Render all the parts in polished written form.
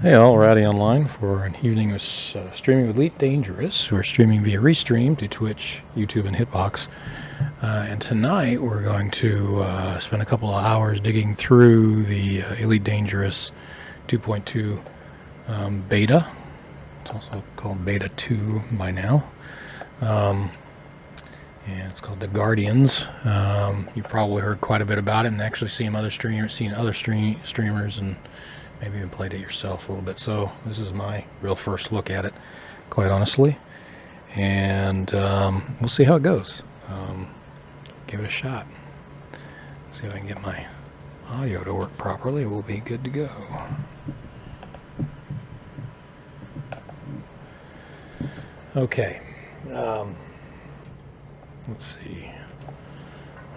Hey all, Rowdy online for an evening of streaming with Elite Dangerous. We're streaming via Restream to Twitch, YouTube, and Hitbox. And tonight we're going to spend a couple of hours digging through the Elite Dangerous 2.2 beta. It's also called Beta 2 by now. And it's called the Guardians. You've probably heard quite a bit about it and actually seen other streamers and maybe even played it yourself a little bit. So this is my real first look at it, quite honestly. And we'll see how it goes. Give it a shot. See if I can get my audio to work properly. We'll be good to go. Okay. Let's see.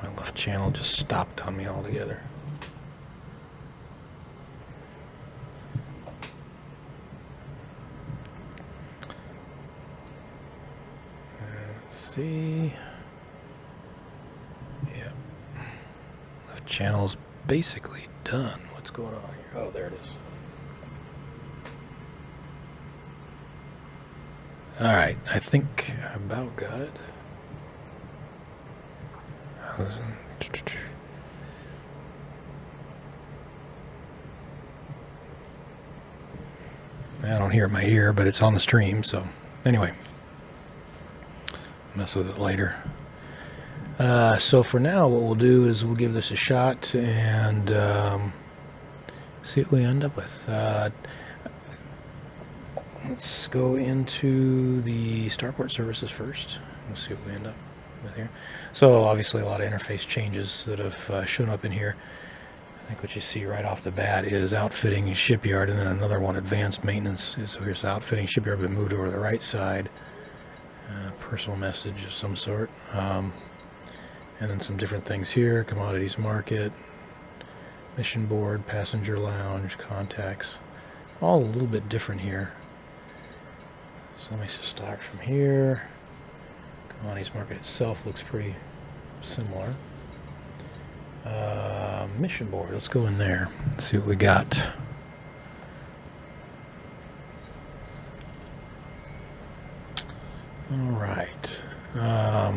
My left channel just stopped on me altogether. Let's see. Yeah. Left channel's basically done. What's going on here? Oh, there it is. Alright, I think I about got it. I don't hear it in my ear, but it's on the stream, so anyway. Mess with it later. So for now, what we'll do is we'll give this a shot and see what we end up with. Let's go into the Starport services first. We'll see what we end up with here. So obviously a lot of interface changes that have shown up in here. I think what you see right off the bat is outfitting shipyard, and then another one, advanced maintenance. So here's outfitting shipyard, but moved over to the right side. Personal message of some sort. And then some different things here. Commodities market, mission board, passenger lounge, contacts. All a little bit different here. So let me just start from here. Commodities market itself looks pretty similar. Mission board, let's go in there. Let's see what we got. All right. I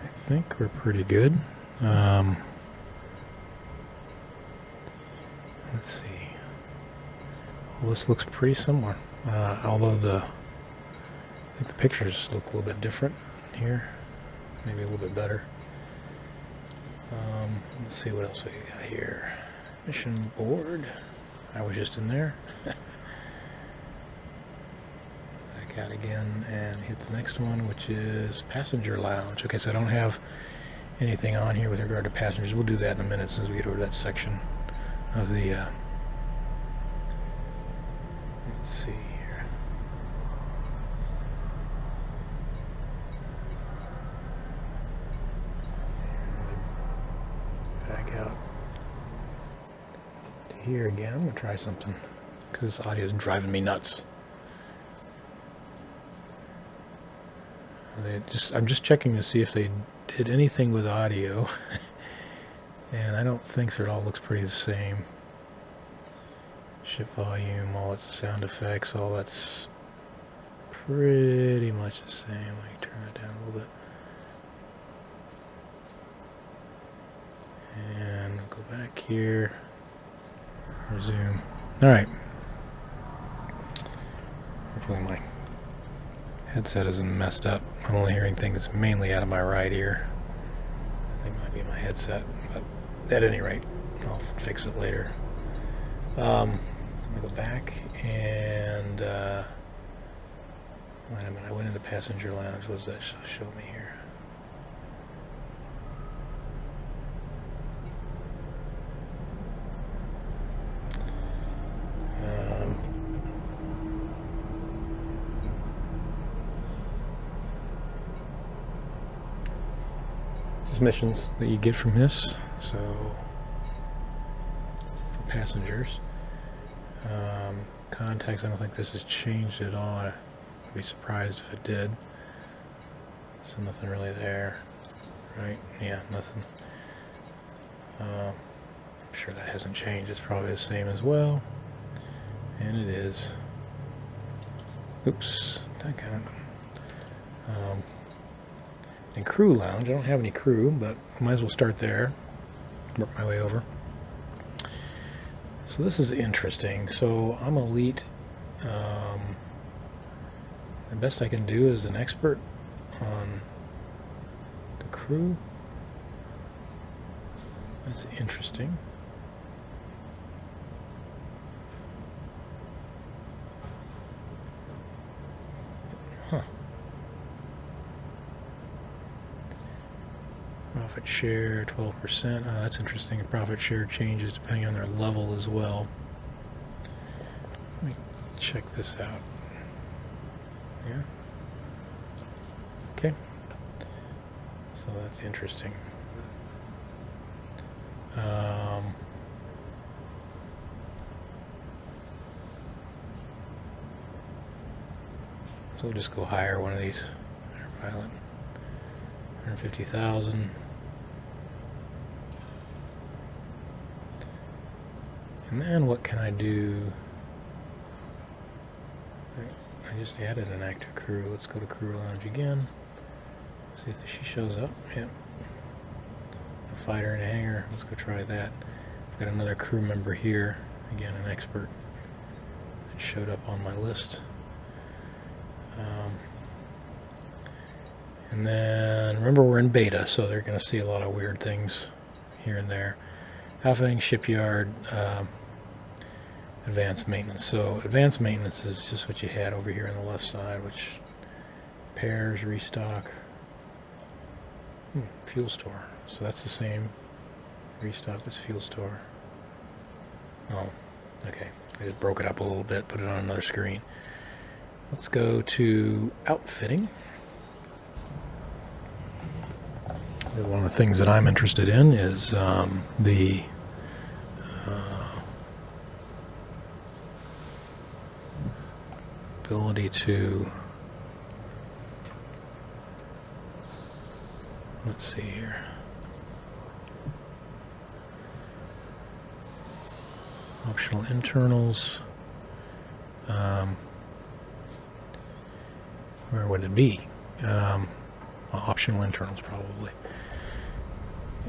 think we're pretty good. Let's see. Well, this looks pretty similar, although I think the pictures look a little bit different here, maybe a little bit better. Let's see what else we got here. Mission board. I was just in there. Back out again and hit the next one, which is passenger lounge. Okay, so I don't have anything on here with regard to passengers. We'll do that in a minute as soon as we get over to that section of the let's see here. Back out to here again. I'm gonna try something because this audio is driving me nuts. I'm just checking to see if they did anything with audio. And I don't think so. It all looks pretty the same. Ship volume, all its sound effects, all that's pretty much the same. Let me turn it down a little bit. And go back here. Resume. Alright. Hopefully my headset isn't messed up. I'm only hearing things mainly out of my right ear. I think it might be my headset, but at any rate, I'll fix it later. Let me go back and wait a minute, I went into passenger lounge. What does that show me here? Missions that you get from this. So for passengers, contacts, I don't think this has changed at all. I'd be surprised if it did. So nothing really there, right? Yeah, nothing. I'm sure that hasn't changed. It's probably the same as well. And it is. Oops. That kind of... and crew lounge. I don't have any crew, but I might as well start there. Work my way over. So this is interesting. So I'm elite. The best I can do is an expert on the crew. That's interesting. Huh. Profit share 12%. That's interesting. The profit share changes depending on their level as well. Let me check this out. Yeah. Okay. So that's interesting. So we'll just go hire one of these. Pilot. 150,000. And then what can I do? I just added an active crew. Let's go to crew lounge again. See if she shows up. Yep. A fighter and a hangar. Let's go try that. I've got another crew member here. Again, an expert. It showed up on my list. And then remember we're in beta, so they're going to see a lot of weird things here and there. Outfitting, shipyard, advanced maintenance. So advanced maintenance is just what you had over here on the left side, which pairs, restock, fuel store. So that's the same. Restock is fuel store. Oh, okay. I just broke it up a little bit, put it on another screen. Let's go to outfitting. One of the things that I'm interested in is the ability to, let's see here. Optional internals. Where would it be? Optional internals probably.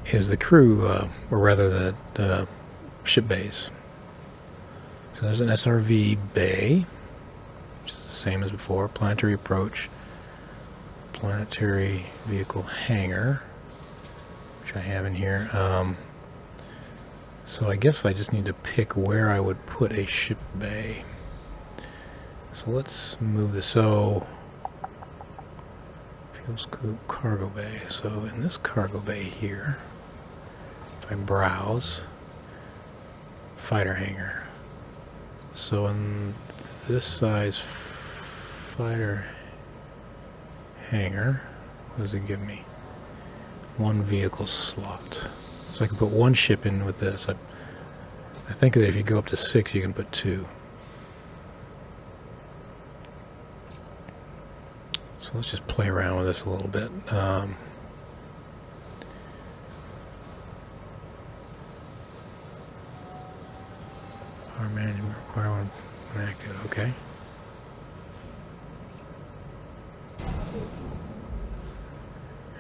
Is the crew, or rather the ship bays. So there's an SRV bay, which is the same as before. Planetary approach, planetary vehicle hangar, which I have in here. So I guess I just need to pick where I would put a ship bay. So let's move this. So fuel scoop, cargo bay. So in this cargo bay here, if I browse, fighter hangar. So in this size fighter hangar, what does it give me? One vehicle slot. So I can put one ship in with this. I think that if you go up to 6, you can put 2. So let's just play around with this a little bit. Power management requirement when active. Okay.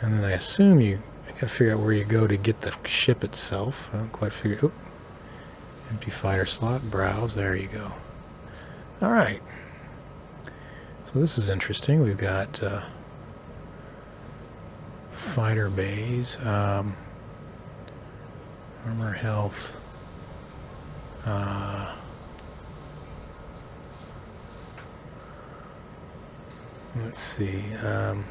And then I assume I gotta figure out where you go to get the ship itself. I don't quite figure. Oop. Empty fighter slot. Browse. There you go. All right. So this is interesting. We've got fighter bays, armor health, let's see, the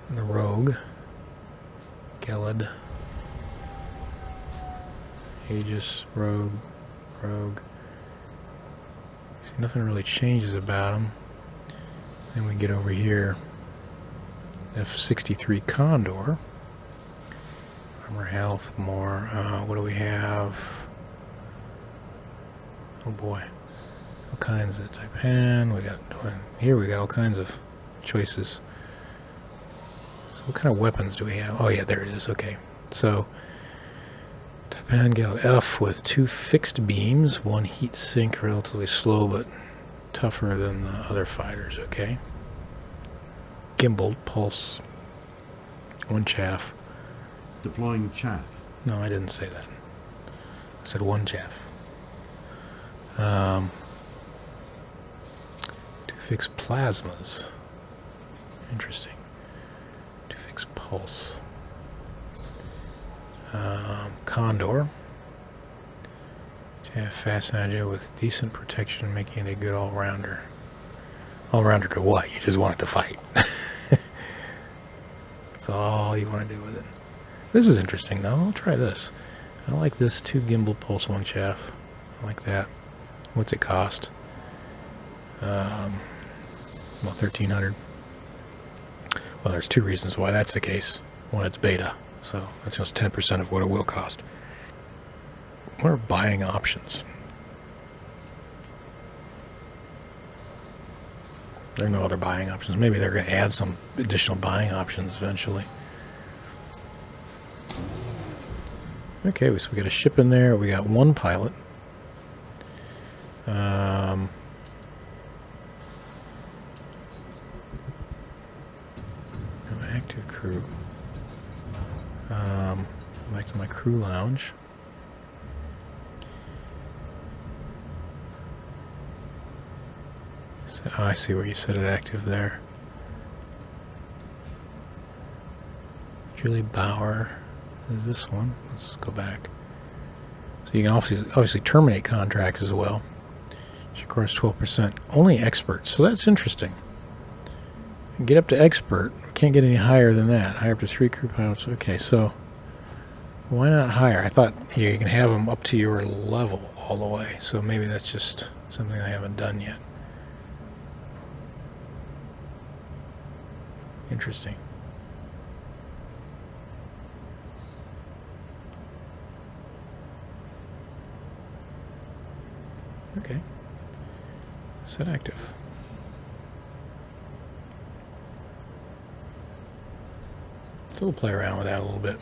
Rogue, Gelid, Aegis, Rogue. Nothing really changes about them. Then we get over here, F-63 Condor, armor health, more. What do we have? Oh boy, all kinds of Taipan. We got here. We got all kinds of choices. So what kind of weapons do we have? Oh yeah, there it is. Okay. So Vanguard F with 2 fixed beams, 1 heat sink, relatively slow but tougher than the other fighters. Okay. Gimbal pulse, 1 chaff. Deploying chaff. No, I didn't say that. I said 1 chaff. 2 fixed plasmas. Interesting. 2 fixed pulse. Condor. Chaff fast and agile with decent protection, making it a good all-rounder. All-rounder to what? You just want it to fight. That's all you want to do with it. This is interesting, though. I'll try this. I like this 2 gimbal pulse, 1 chaff. I like that. What's it cost? Well, 1,300. Well, there's 2 reasons why that's the case. One, it's beta, so that's just 10% of what it will cost. What are buying options? There are no other buying options. Maybe they're going to add some additional buying options eventually. Okay, so we got a ship in there. We got 1 pilot. No active crew. Back to my crew lounge. So, oh, I see where you set it active there. Julie Bauer is this one. Let's go back. So you can obviously terminate contracts as well. Which requires 12%. Only experts. So that's interesting. Get up to expert. We can't get any higher than that. Hire up to 3 crew pilots. Okay, so why not higher? I thought you can have them up to your level all the way. So maybe that's just something I haven't done yet. Interesting. Okay. Set active. So we'll play around with that a little bit.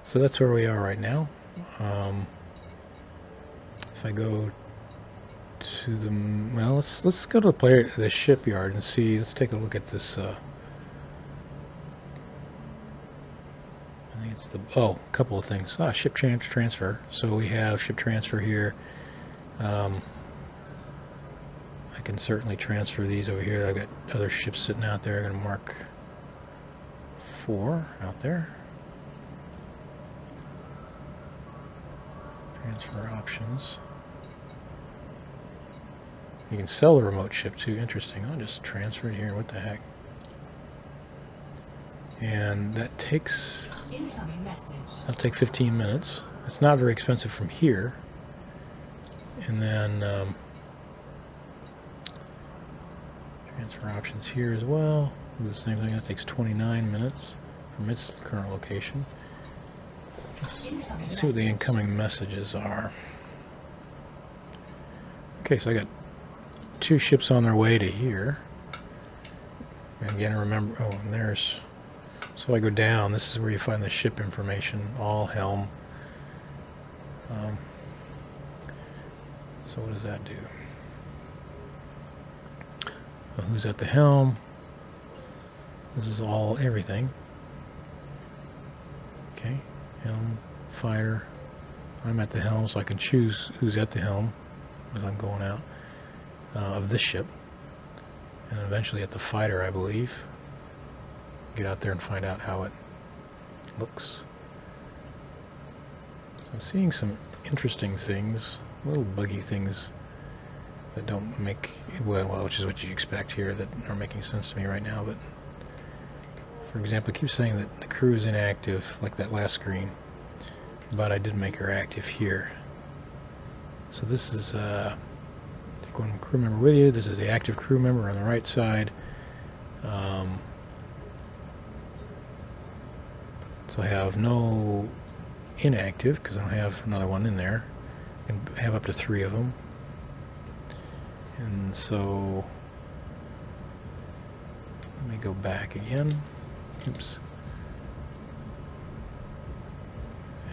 So that's where we are right now. If I go to the, well, let's go to the shipyard and see. Let's take a look at this. I think it's the a couple of things. Ship transfer. So we have ship transfer here. I can certainly transfer these over here. I've got other ships sitting out there. I'm going to mark 4 out there. Transfer options. You can sell the remote ship too. Interesting. I'll just transfer it here. What the heck? And that takes... That'll take 15 minutes. It's not very expensive from here. And then transfer options here as well. Do the same thing. That takes 29 minutes from its current location. Let's see what the incoming messages are. Okay, so I got 2 ships on their way to here. And again, remember, oh, and there's, so I go down, this is where you find the ship information, all helm. So what does that do? Well, who's at the helm? This is all everything. Okay, helm, fighter. I'm at the helm, so I can choose who's at the helm as I'm going out of this ship. And eventually at the fighter, I believe. Get out there and find out how it looks. So I'm seeing some interesting things, little buggy things that don't make, well, which is what you expect here, that are making sense to me right now. But for example, it keeps saying that the crew is inactive, like that last screen, but I did make her active here. So this is take 1 crew member with you. This is the active crew member on the right side. So I have no inactive because I don't have another one in there. I can have up to 3 of them. And so Let me go back again. Oops.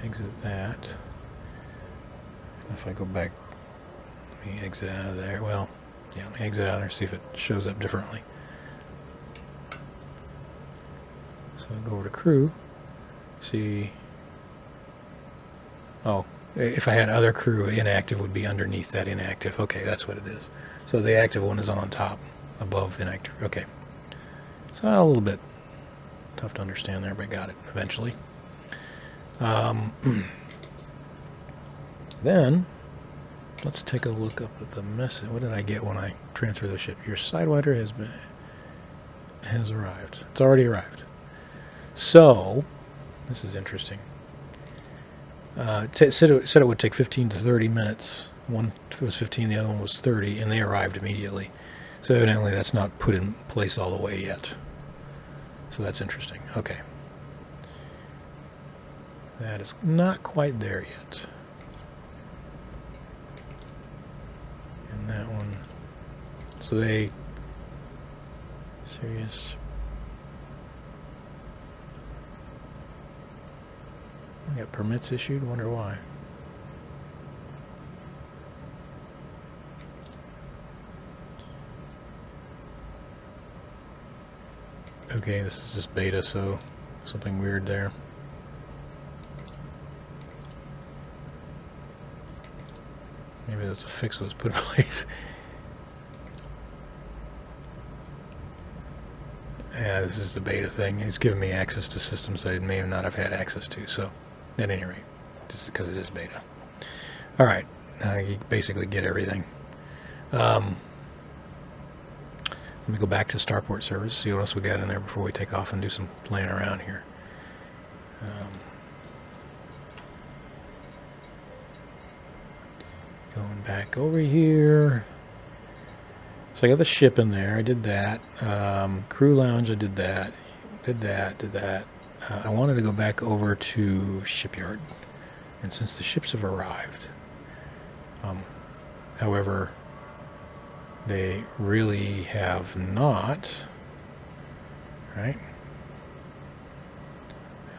Exit that. If I go back, let me exit out of there. Well, yeah, let me exit out of there, see if it shows up differently. So I'll go over to crew. See. Oh, if I had other crew, inactive would be underneath that inactive. Okay, that's what it is. So the active one is on top, above inactive. Okay. So a little bit tough to understand there, but got it eventually. Then, let's take a look up at the message. What did I get when I transfer the ship? Your Sidewinder has arrived. It's already arrived. So, this is interesting. It said it would take 15 to 30 minutes. One was 15, the other one was 30, and they arrived immediately. So evidently that's not put in place all the way yet. So that's interesting. Okay. That is not quite there yet. And that one. So they... Serious... I got permits issued? Wonder why. Okay, this is just beta, so something weird there. Maybe that's a fix that was put in place. Yeah, this is the beta thing. It's giving me access to systems that I may not have had access to, so at any rate, just because it is beta. Alright, now you basically get everything. Let me go back to Starport servers, see what else we got in there before we take off and do some playing around here. Going back over here. So I got the ship in there, I did that. Crew lounge, I did that. Did that. I wanted to go back over to shipyard. And since the ships have arrived, however, they really have not, right?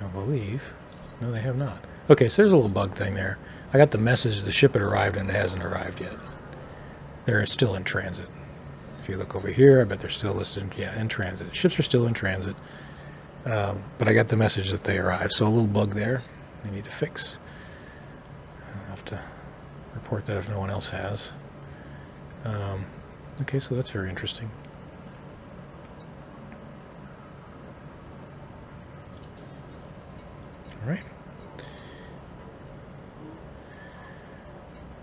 I believe. No, they have not. Okay, so there's a little bug thing there. I got the message the ship had arrived and it hasn't arrived yet. They're still in transit. If you look over here, I bet they're still listed, yeah, in transit. Ships are still in transit. But I got the message that they arrived, so a little bug there I need to fix. I'll have to report that if no one else has. Okay, so that's very interesting. All right.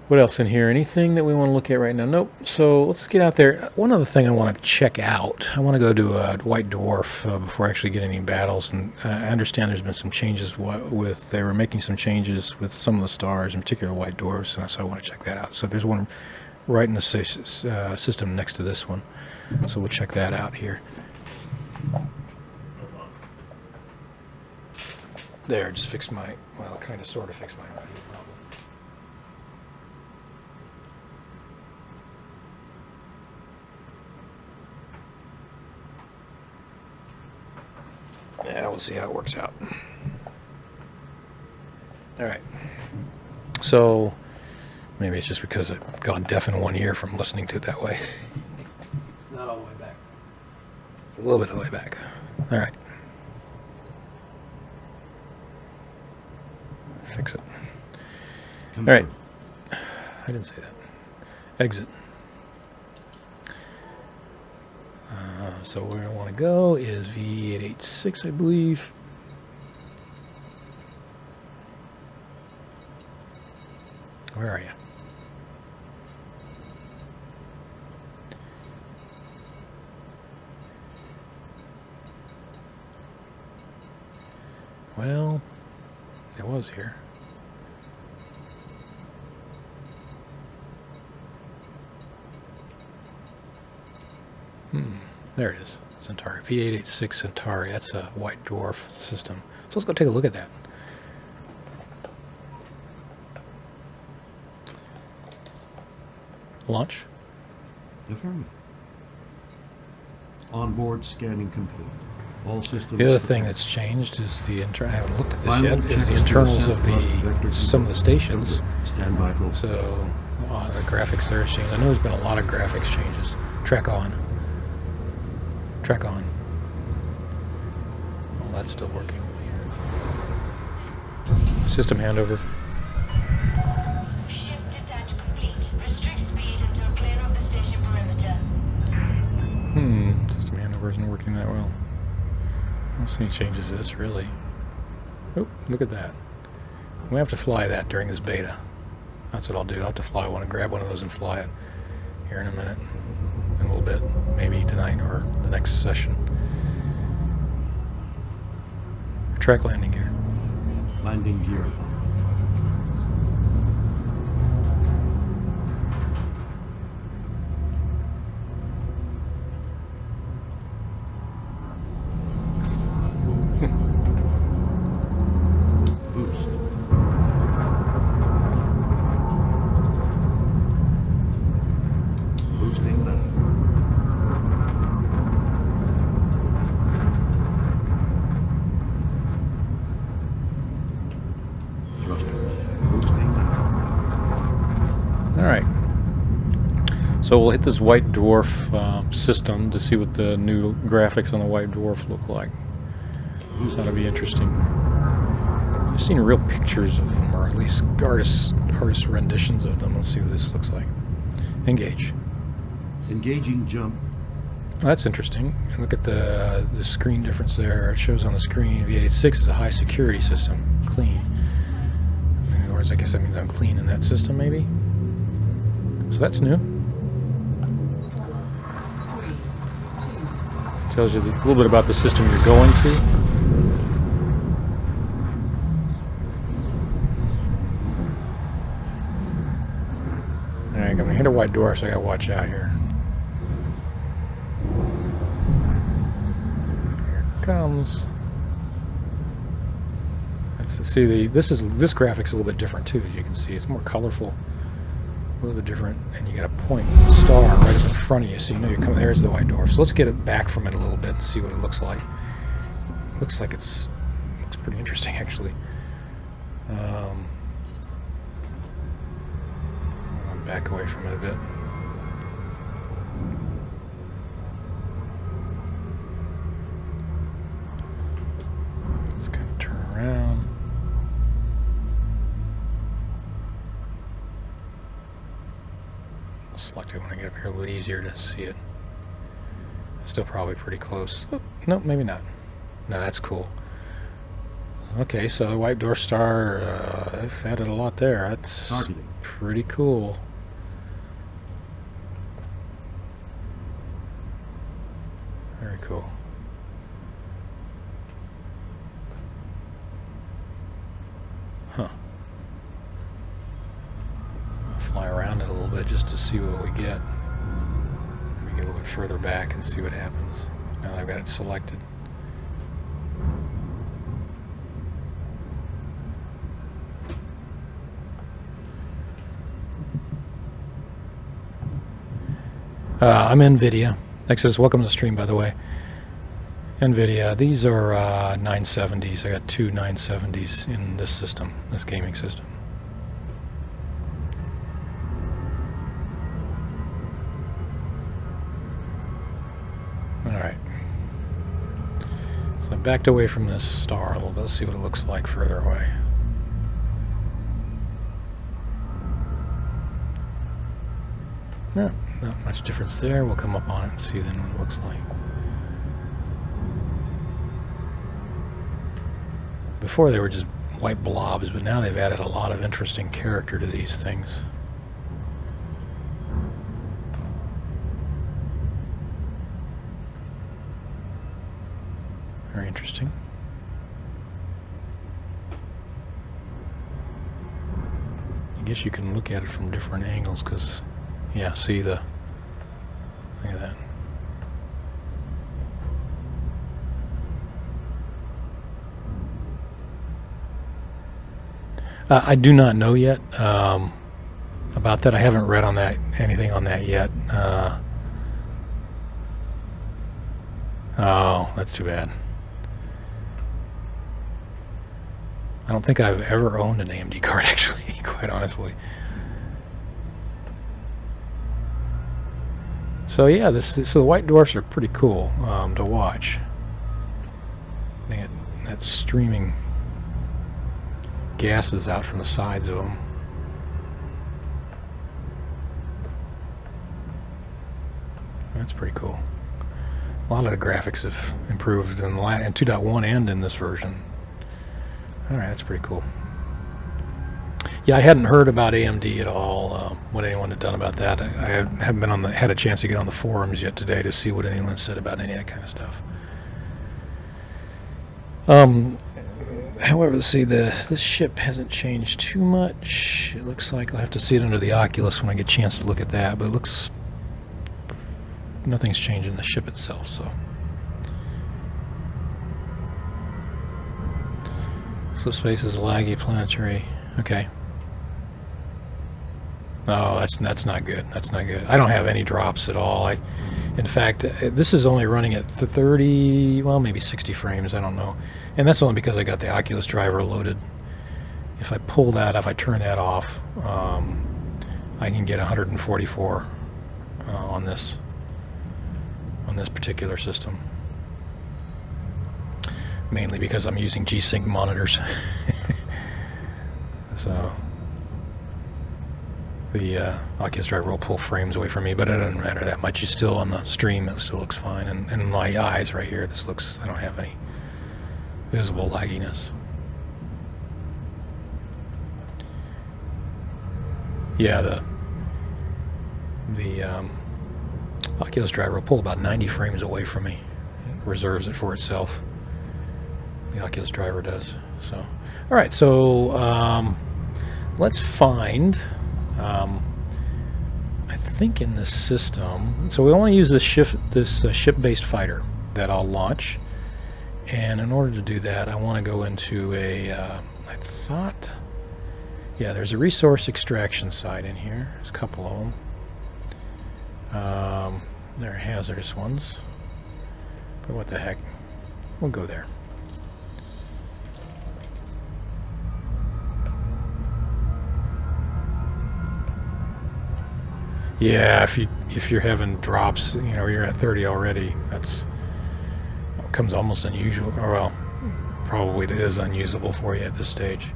What else in here? Anything that we want to look at right now? Nope. So let's get out there. One other thing I want to check out. I want to go to a White Dwarf before I actually get any battles. And I understand there's been some changes with. They were making some changes with some of the stars, in particular White Dwarfs, and so I want to check that out. So there's one right in the system next to this one. So we'll check that out here. There, just fixed my, well, kind of sort of fixed my audio problem. Yeah, we'll see how it works out. All right. So maybe it's just because I've gone deaf in one ear from listening to it that way. It's not all the way back. It's a little bit of the way back. All right. Fix it. All right. I didn't say that. Exit. So where I want to go is V886, I believe. Where are you? Well, it was here. There it is. Centauri. V886 Centauri. That's a White Dwarf system. So let's go take a look at that. Launch. Affirmative. Onboard scanning complete. All systems. The other thing that's changed is the I haven't looked at this Final yet. Is checks the to internals ascent of thrust vector some of the stations. Stand by for. So the graphics there has changed. I know there's been a lot of graphics changes. Track on. Track on. Oh, that's still working. System handover. Ship detach complete. Restrict speed until clear of the station perimeter. System handover isn't working that well. I don't see any changes to this, really. Oh, look at that. We have to fly that during this beta. That's what I'll do. I'll have to fly one and grab one of those and fly it here in a minute. In a little bit. Maybe tonight or the next session. Track landing gear. Landing gear up. Boost. Boosting now. Thrusters. Boosting now. Alright. So we'll hit this white dwarf system to see what the new graphics on the white dwarf look like. This ought to be interesting. I've seen real pictures of them, or at least artist renditions of them. Let's see what this looks like. Engage. Engaging jump. Oh, that's interesting. And look at the screen difference there. It shows on the screen V86 is a high security system. Clean. In other words, I guess that means I'm clean in that system, maybe? So that's new. It tells you a little bit about the system you're going to. Alright, I'm gonna hit a white door, so I gotta watch out here. Here it comes. This graphic's a little bit different too, as you can see. It's more colorful, a little bit different, and you got a point star right up in front of you, so you know you're coming. There's the white dwarf. So let's get it back from it a little bit and see what it looks like. Looks like looks pretty interesting, actually. Back away from it a bit. Let's kind of turn around. I'll select it when I get up here a little easier to see it. Still probably pretty close. Oh, nope, maybe not. No, that's cool. Okay, so the white dwarf star, they've added a lot there. That's Targeting. pretty cool. Very cool. Huh. I'll fly around it a little bit just to see what we get. Maybe get a little bit further back and see what happens. Now that I've got it selected. I'm NVIDIA. Says, welcome to the stream, by the way. NVIDIA. These are 970s. I got two 970s in this system, this gaming system. Alright. So I backed away from this star a little bit. Let's see what it looks like further away. Yeah, not much difference there. We'll come up on it and see then what it looks like. Before they were just white blobs, but now they've added a lot of interesting character to these things. Very interesting. I guess you can look at it from different angles because, yeah, see the, look at that. I do not know yet about that. I haven't read on that anything on that yet. Oh, that's too bad. I don't think I've ever owned an AMD card, actually, quite honestly. So yeah, so the white dwarfs are pretty cool to watch. They get that streaming gases out from the sides of them. That's pretty cool. A lot of the graphics have improved in 2.1 and in this version. Alright, that's pretty cool. Yeah, I hadn't heard about AMD at all, what anyone had done about that. I haven't been had a chance to get on the forums yet today to see what anyone said about any of that kind of stuff. However, let's see, this ship hasn't changed too much. It looks like I'll have to see it under the Oculus when I get a chance to look at that, but it looks... nothing's changed in the ship itself, so... Slip space is laggy, planetary. Okay. Oh, that's not good. That's not good. I don't have any drops at all. In fact, this is only running at 30, well, maybe 60 frames. I don't know. And that's only because I got the Oculus driver loaded. If I pull that, if I turn that off, I can get 144 on this particular system. Mainly because I'm using G-Sync monitors. So the Oculus driver will pull frames away from me, but it doesn't matter that much. It's still on the stream, it still looks fine. And my eyes right here, I don't have any visible lagginess. Yeah, the Oculus driver will pull about 90 frames away from me. It reserves it for itself. The Oculus driver does. So, all right. So let's find. I think in this system. So we want to use this ship-based fighter that I'll launch. And in order to do that, I want to go into a. I thought. Yeah, there's a resource extraction site in here. There's a couple of them. They're hazardous ones. But what the heck? We'll go there. Yeah, if you're having drops, you're at 30 already. That comes almost unusual. Or well, probably it is unusable for you at this stage.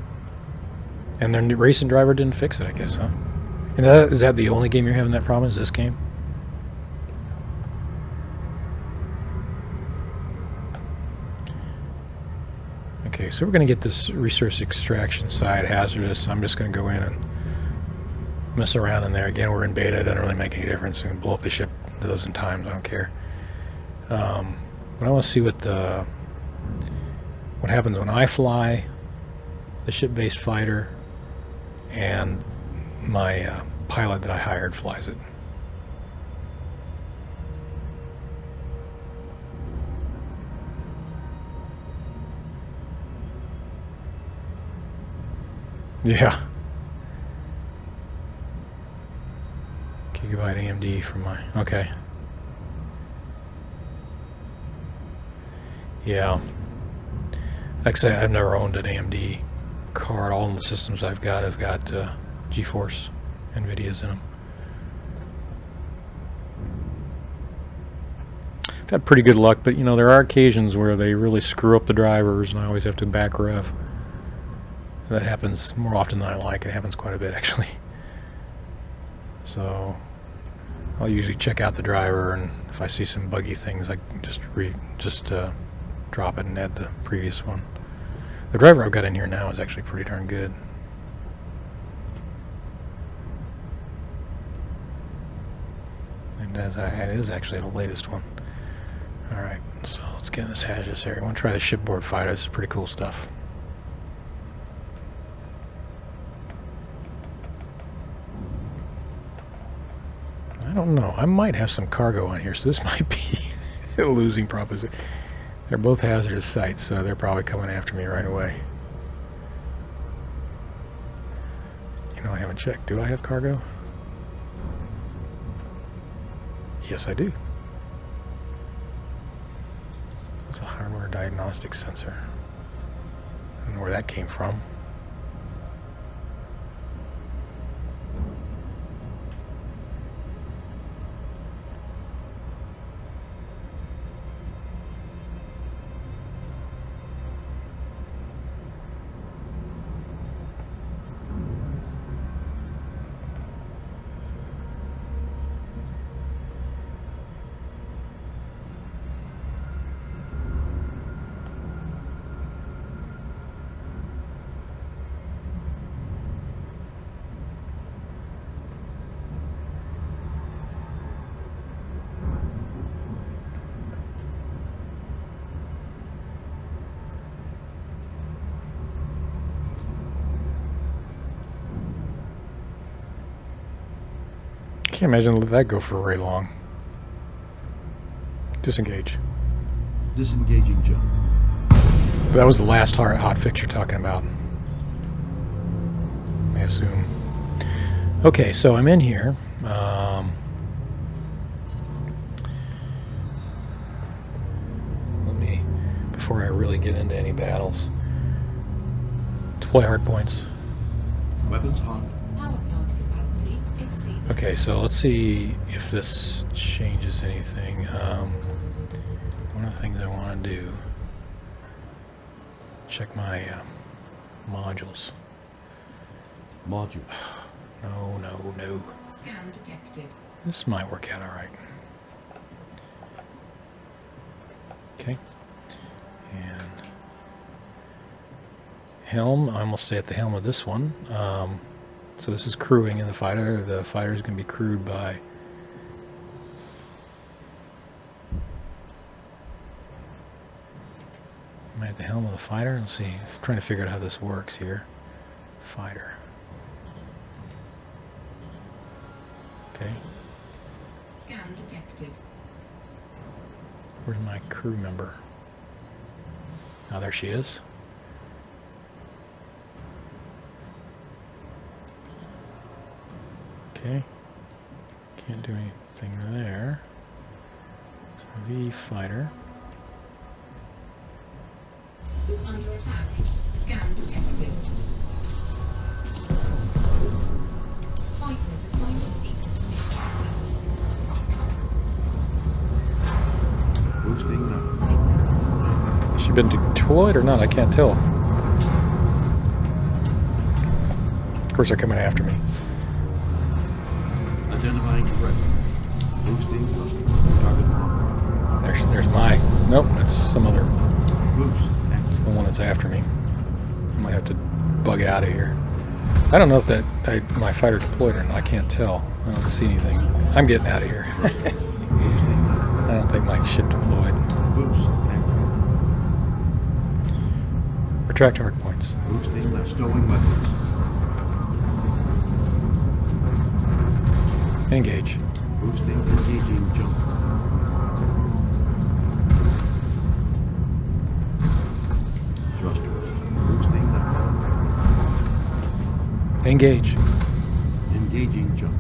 And their racing driver didn't fix it, I guess, huh? And is that the only game you're having that problem? Is this game? Okay, so we're going to get this resource extraction side hazardous. I'm just going to go in and mess around in there. Again, we're in beta. It doesn't really make any difference. We can blow up the ship a dozen times. I don't care. But I want to see what happens when I fly the ship-based fighter and my pilot that I hired flies it. Yeah. Gigabyte AMD for my... Okay. Yeah. Like I say, I've never owned an AMD card. All the systems I've got GeForce NVIDIA's in them. I've had pretty good luck, but there are occasions where they really screw up the drivers and I always have to back rev. That happens more often than I like. It happens quite a bit, actually. So I'll usually check out the driver, and if I see some buggy things, I just drop it and add the previous one. The driver I've got in here now is actually pretty darn good. And it is actually the latest one. Alright, so let's get in this hazardous area. I want to try the shipboard fighter. This is pretty cool stuff. I don't know. I might have some cargo on here, so this might be a losing proposition. They're both hazardous sites, so they're probably coming after me right away. I haven't checked. Do I have cargo? Yes, I do. It's a hardware diagnostic sensor. I don't know where that came from. Can't imagine let that go for very long. Disengage. Disengaging jump. That was the last hot fix you're talking about, I assume. Okay, so I'm in here. Let me, before I really get into any battles, deploy hard points. Weapons hot. Okay, so let's see if this changes anything. One of the things I want to do, check my modules. Module. No, no, no. Scan detected. This might work out all right. Okay. And helm, I'm going to stay at the helm of this one. So this is crewing in the fighter. The fighter is going to be crewed by... Am I at the helm of the fighter? Let's see. I'm trying to figure out how this works here. Fighter. Okay. Scan detected. Where's my crew member? Oh, there she is. Okay. Can't do anything there. So V fighter. Under attack. Scan detected. Fighter deployment sequence initiated. Boosting now. Fighter deployed. Has she been deployed or not? I can't tell. Of course, they're coming after me. Identifying threat. Boosting thrusters. Target locked. There's my... Nope, that's some other... Boost. It's the one that's after me. I might have to bug out of here. I don't know if that my fighter deployed or not. I can't tell. I don't see anything. I'm getting out of here. Boosting now. I don't think my ship deployed. Boost. Retract hard points. Boosting now. Stowing weapons. Engage. Boosting. Engaging jump. Thrusters. Boosting now. Engage. Engaging jump.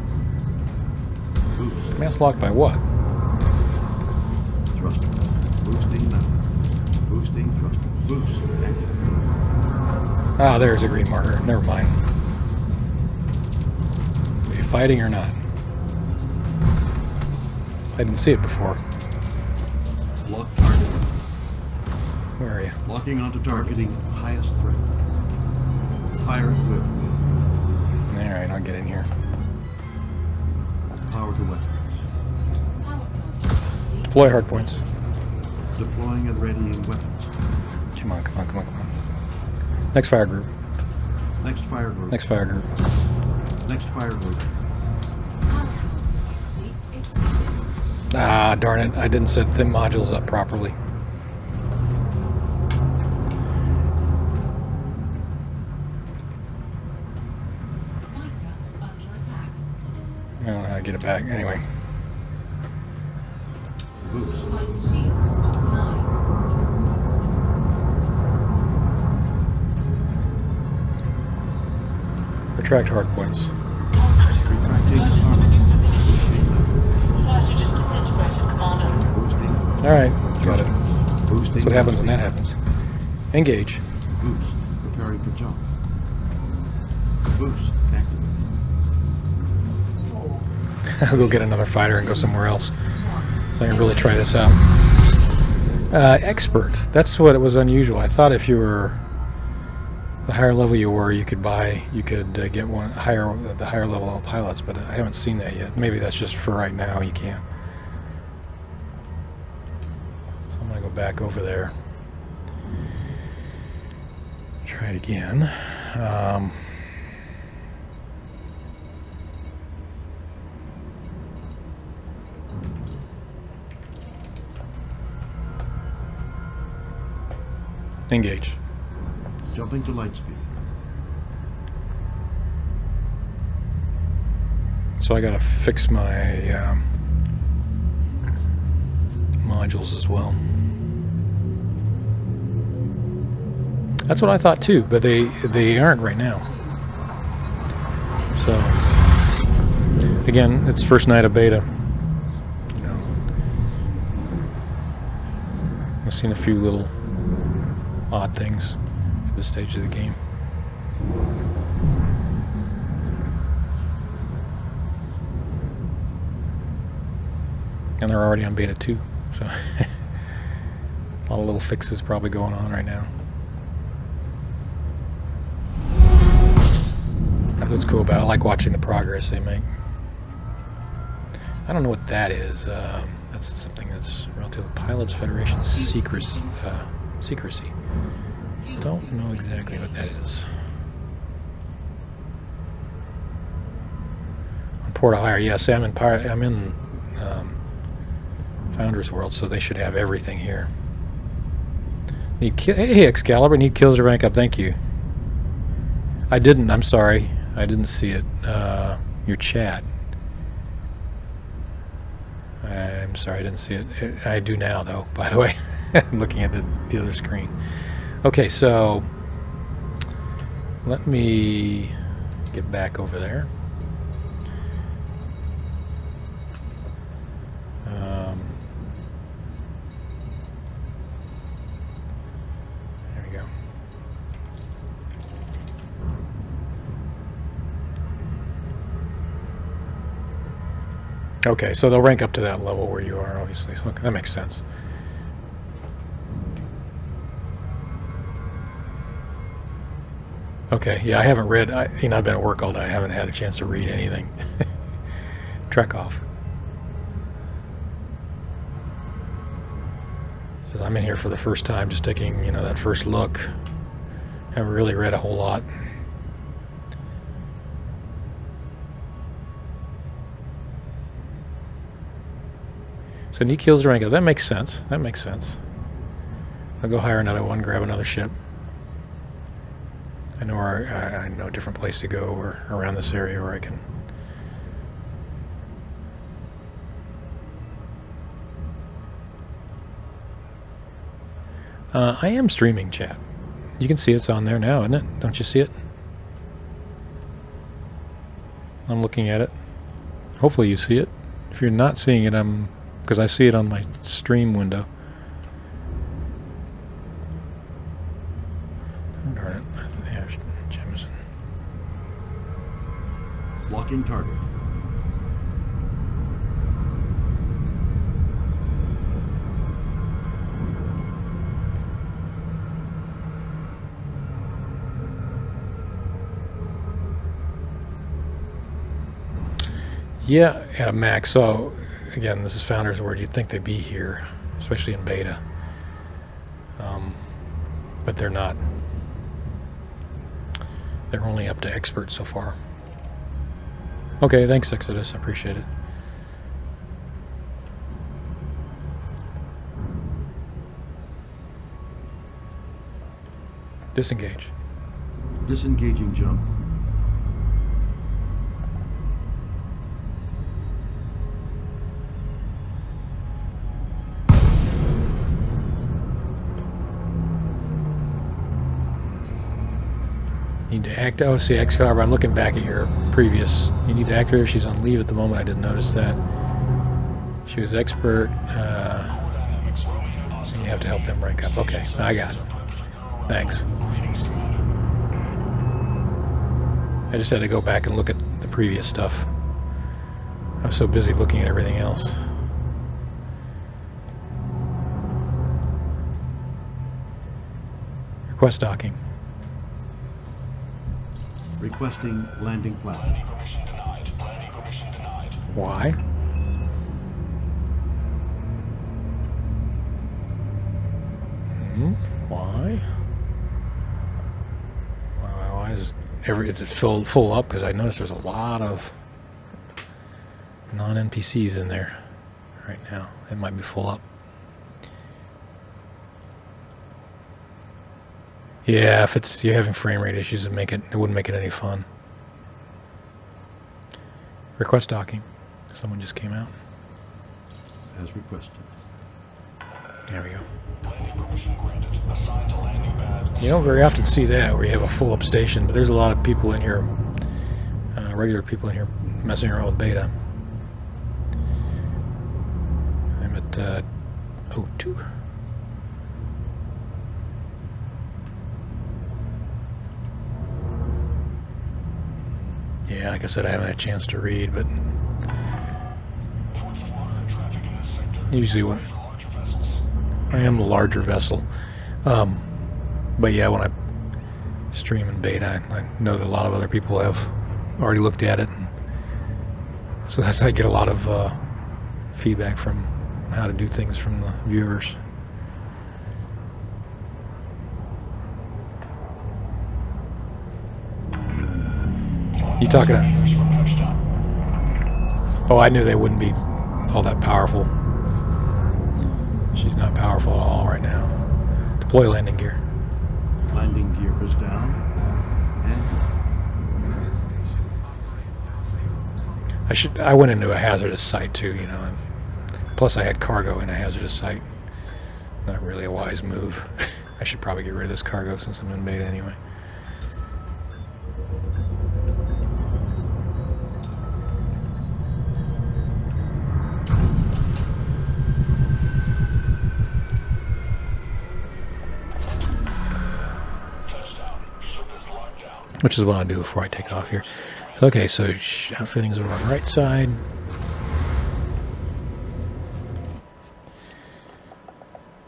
Boost. Mass locked by what? Thruster. Boosting now. Boosting thruster. Boost. Active. Ah, there's a green marker. Never mind. Is he fighting or not? I didn't see it before. Lock target. Where are you? Locking onto targeting highest threat. Fire equipped. Alright, I'll get in here. Power to weapons. Power plant capacity. Deploy hard points. Deploying and readying weapons. Come on, come on, come on, come on. Next fire group. Next fire group. Next fire group. Next fire group. Power plant capacity exceeded. Ah, darn it. I didn't set the modules up properly. Fighter under attack. I don't know how to get it back. Anyway. Boost. Fighter shields offline. Retract hard points. Retracting armor. Boosting now. Boosting. Alright, got it. Boosting. That's what happens when that happens. Engage. Boost. Preparing for jump. Boost. Activated. 4, I'll go get another fighter and go somewhere else. So I can really try this out. Expert. That's what it was unusual. I thought if you were the higher level you were, you could get one higher, the higher level pilots, but I haven't seen that yet. Maybe that's just for right now. You can't. So I'm gonna go back over there. Try it again. Engage. Jumping to light speed. So I gotta fix my modules as well. That's what I thought too, but they aren't right now. So again, it's first night of beta. You know, I've seen a few little odd things at this stage of the game. And they're already on beta 2, so a lot of little fixes probably going on right now. That's what's cool about it. I like watching the progress they make. I don't know what that is. That's something that's relative to Pilots Federation secrecy. Don't know exactly what that is. On Port Hire, yes, I'm in Founders World, so they should have everything here. Hey, Excalibur, need kills to rank up. Thank you. I didn't. I'm sorry. I didn't see it. Your chat. I'm sorry, I didn't see it. I do now, though, by the way. I'm looking at the other screen. Okay, so let me get back over there. There we go. Okay, so they'll rank up to that level where you are, obviously. So, okay, that makes sense. Okay, yeah, I haven't read. I've been at work all day. I haven't had a chance to read anything. Trek off. So I'm in here for the first time, just taking, that first look. Haven't really read a whole lot. So need kills to rank up. That makes sense. That makes sense. I'll go hire another one, grab another ship. I know a different place to go or around this area where I can. I am streaming, chat. You can see it's on there now, isn't it? Don't you see it? I'm looking at it. Hopefully you see it. If you're not seeing it, because I see it on my stream window. Darn it. Yeah, Jemison. Locking target. Yeah, at a max. So, again, this is Founders Word. You'd think they'd be here, especially in beta. But they're not. They're only up to expert so far. Okay, thanks, Exodus. I appreciate it. Disengage. Disengaging jump. Need to act. Oh, see, Excalibur. I'm looking back at your previous. You need to act her. She's on leave at the moment. I didn't notice that. She was expert. You have to help them rank up. Okay, I got it. Thanks. I just had to go back and look at the previous stuff. I was so busy looking at everything else. Request docking. Requesting landing platform. Why? Why? Why is is it full up? Because I noticed there's a lot of non-NPCs in there right now. It might be full up. Yeah, if you're having frame rate issues, it wouldn't make it any fun. Request docking. Someone just came out. As requested. There we go. You don't very often see that where you have a full up station, but there's a lot of people in here, regular people in here messing around with beta. I'm at O2. Yeah, like I said, I haven't had a chance to read, but usually when I am the larger vessel. But yeah, when I stream in beta, I know that a lot of other people have already looked at it. And so I get a lot of feedback from how to do things from the viewers. You talking to... Oh, I knew they wouldn't be all that powerful. She's not powerful at all right now. Deploy landing gear. Landing gear is down. And I went into a hazardous site too, you know. And plus I had cargo in a hazardous site. Not really a wise move. I should probably get rid of this cargo since I'm in beta anyway. Which is what I'll do before I take off here. So, okay, so outfitting's over on the right side.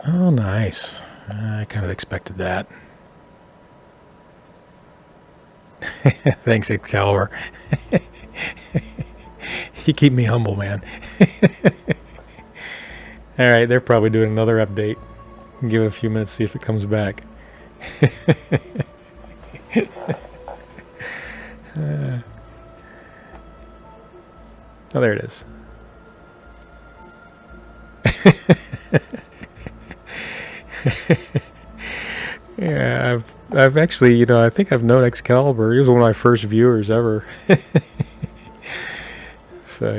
Oh, nice. I kind of expected that. Thanks, Excalibur. You keep me humble, man. Alright, they're probably doing another update. Give it a few minutes, see if it comes back. Oh, there it is. Yeah, I've actually, you know, I think I've known Excalibur. He was one of my first viewers ever. So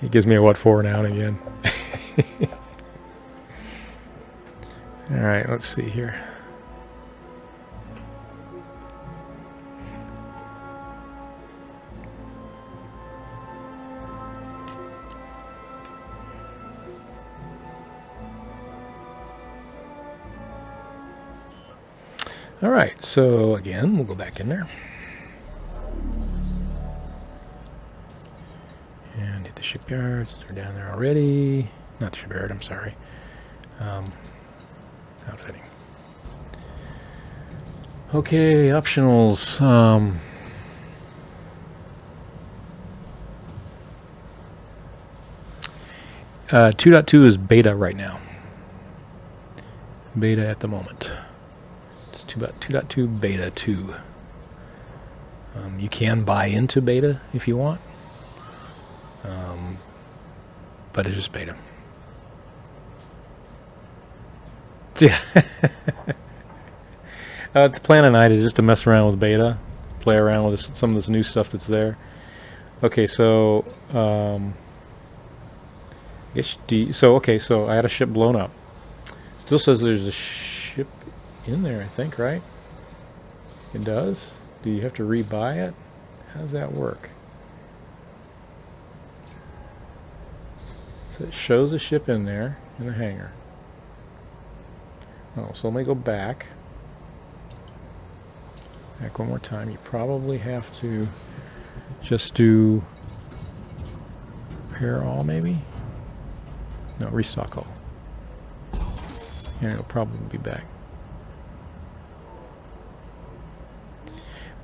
he gives me a what for now and again. All right, let's see here. All right, so again, we'll go back in there. And hit the shipyards. We're down there already. Not the shipyard, I'm sorry. Outfitting. Okay, optionals. 2.2 is beta right now. Beta at the moment. 2.2 beta 2. You can buy into beta if you want, but it's just beta. Yeah. The plan tonight is just to mess around with beta, play around with some of this new stuff that's there. Okay, so so I had a ship blown up. Still says there's a ship in there, I think, right? It does? Do you have to rebuy it? How does that work? So it shows the ship in there, in the hangar. Oh, so let me go back. Back one more time. You probably have to just do repair all, maybe? No, restock all. And it'll probably be back.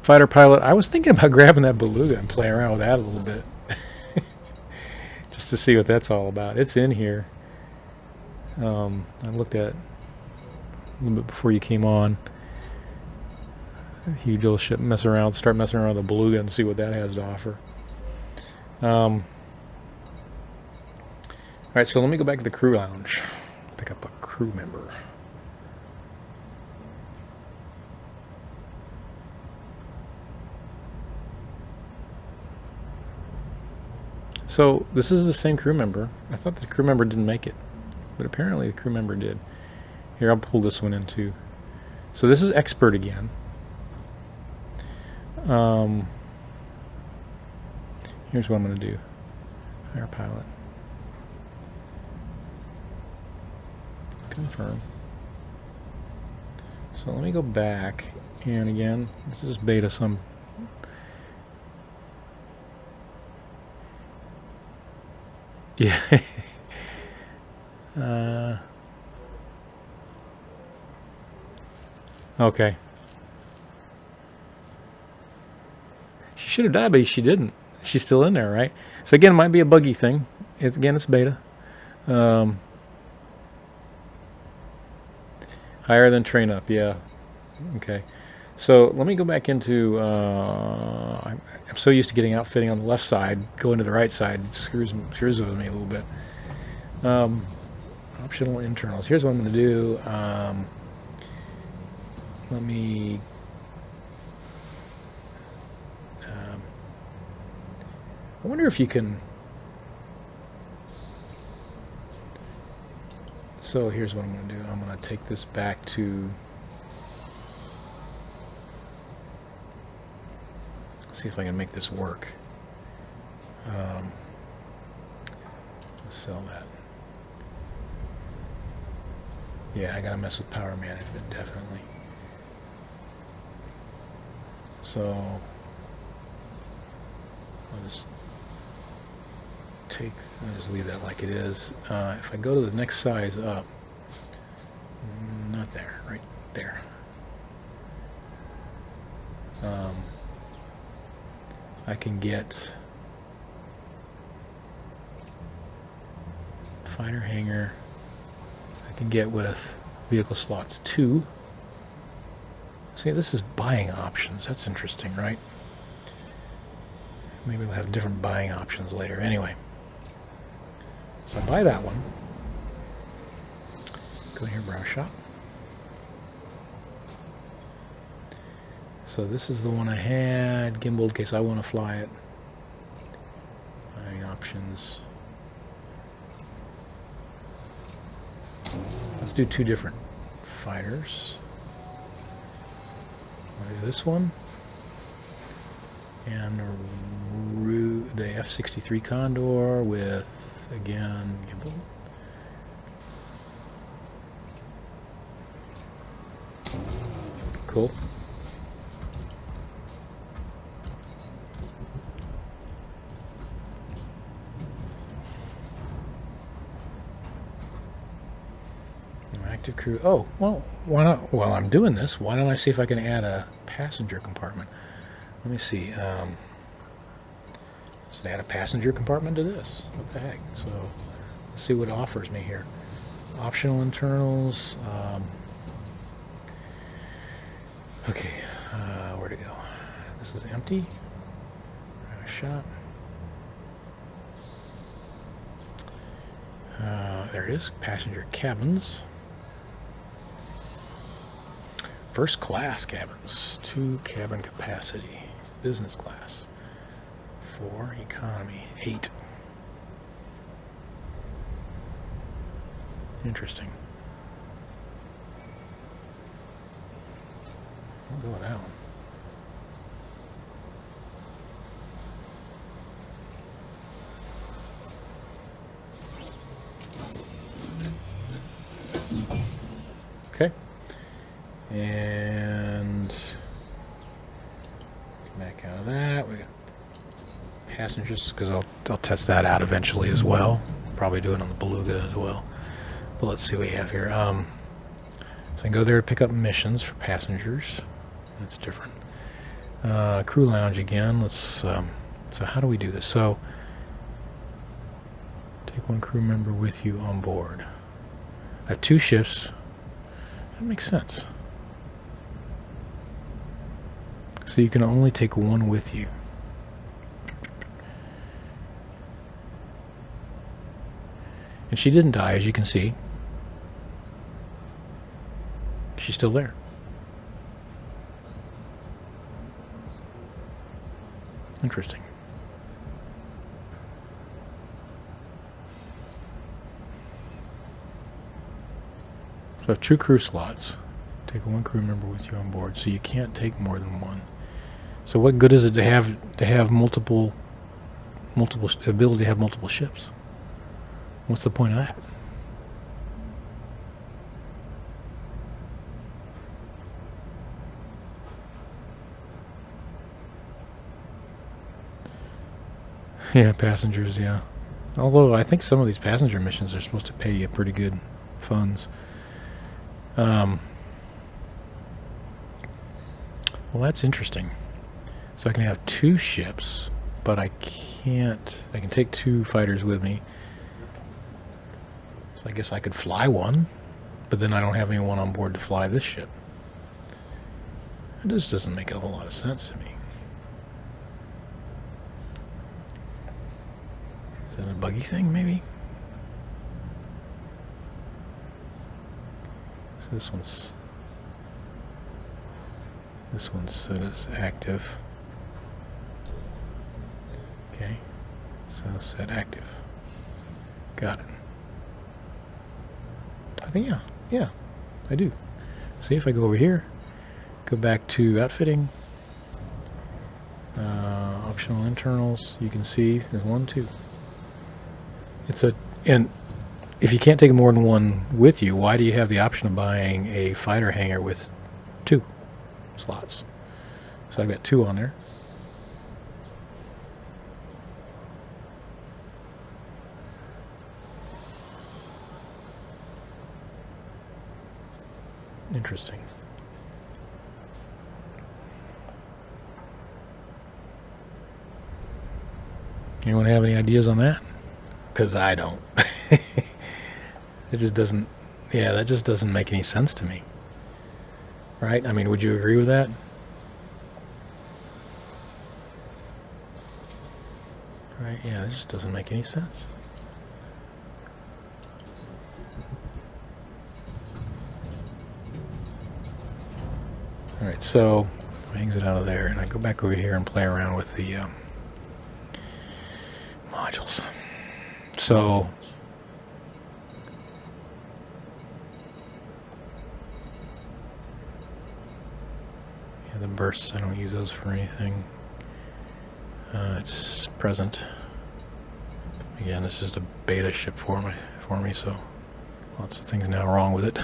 Fighter pilot, I was thinking about grabbing that beluga and playing around with that a little bit. Just to see what that's all about. It's in here. I looked at it a little bit before you came on. Huge little ship, start messing around with the beluga and see what that has to offer. Alright, so let me go back to the crew lounge. Pick up a crew member. So this is the same crew member. I thought the crew member didn't make it, but apparently the crew member did. Here, I'll pull this one in too. So this is expert again. Here's what I'm going to do. Hire pilot. Confirm. So let me go back, and again, this is beta some. Yeah. Okay. She should have died, but she didn't. She's still in there, right? So again, it might be a buggy thing. It's beta. Higher than train up, yeah. Okay. So let me go back into. I'm so used to getting outfitting on the left side, going to the right side. It screws with me a little bit. Optional internals. Here's what I'm going to do. Let me. I wonder if you can. So here's what I'm going to do. I'm going to take this back to. See if I can make this work. Sell that. Yeah, I gotta mess with power management, definitely. So I'll just leave that like it is. If I go to the next size up, not there, right there. I can get fighter hangar. I can get with vehicle slots 2. See, this is buying options. That's interesting, right? Maybe we'll have different buying options later. Anyway, so I buy that one. Go here, browse shop. So this is the one I had, gimbal, in case I want to fly it. Buying options. Let's do 2 different fighters. I'll do this one. And the F-63 Condor with, again, gimbal. Cool. Active crew. Oh, well, why not? While I'm doing this, why don't I see if I can add a passenger compartment? Let me see. Let's add a passenger compartment to this. What the heck? So let's see what it offers me here. Optional internals. Okay, where to go? This is empty. Shop. There it is. Passenger cabins. First class cabins, 2 cabin capacity. Business class, 4 economy, 8. Interesting. I'll go with that one. And back out of that. We got passengers, because I'll test that out eventually as well. Probably do it on the Beluga as well. But let's see what we have here. So I can go there to pick up missions for passengers. That's different. Crew lounge again. Let's. So how do we do this? So take one crew member with you on board. I have 2 ships. That makes sense. So you can only take one with you. And she didn't die, as you can see. She's still there. Interesting. So I have 2 crew slots. Take one crew member with you on board, so you can't take more than one. So what good is it to have multiple ability to have multiple ships? What's the point of that? Yeah, passengers, yeah. Although I think some of these passenger missions are supposed to pay you pretty good funds. Well, that's interesting. So I can have 2 ships, but I can take 2 fighters with me. So I guess I could fly one, but then I don't have anyone on board to fly this ship. It just doesn't make a whole lot of sense to me. Is that a buggy thing, maybe? So this one's set as active. Okay, so set active. Got it. I think, yeah, I do. See, if I go over here, go back to outfitting, optional internals, you can see there's 1, 2. And if you can't take more than one with you, why do you have the option of buying a fighter hangar with 2 slots? So I've got 2 on there. Interesting. Anyone have any ideas on that? Because I don't. It just doesn't, yeah, that just doesn't make any sense to me. Right? I mean, would you agree with that? Right, yeah, it just doesn't make any sense. Alright, so I exit out of there and I go back over here and play around with the modules. So yeah, the bursts, I don't use those for anything. It's present. Again, this is the beta ship for me, so lots of things now wrong with it.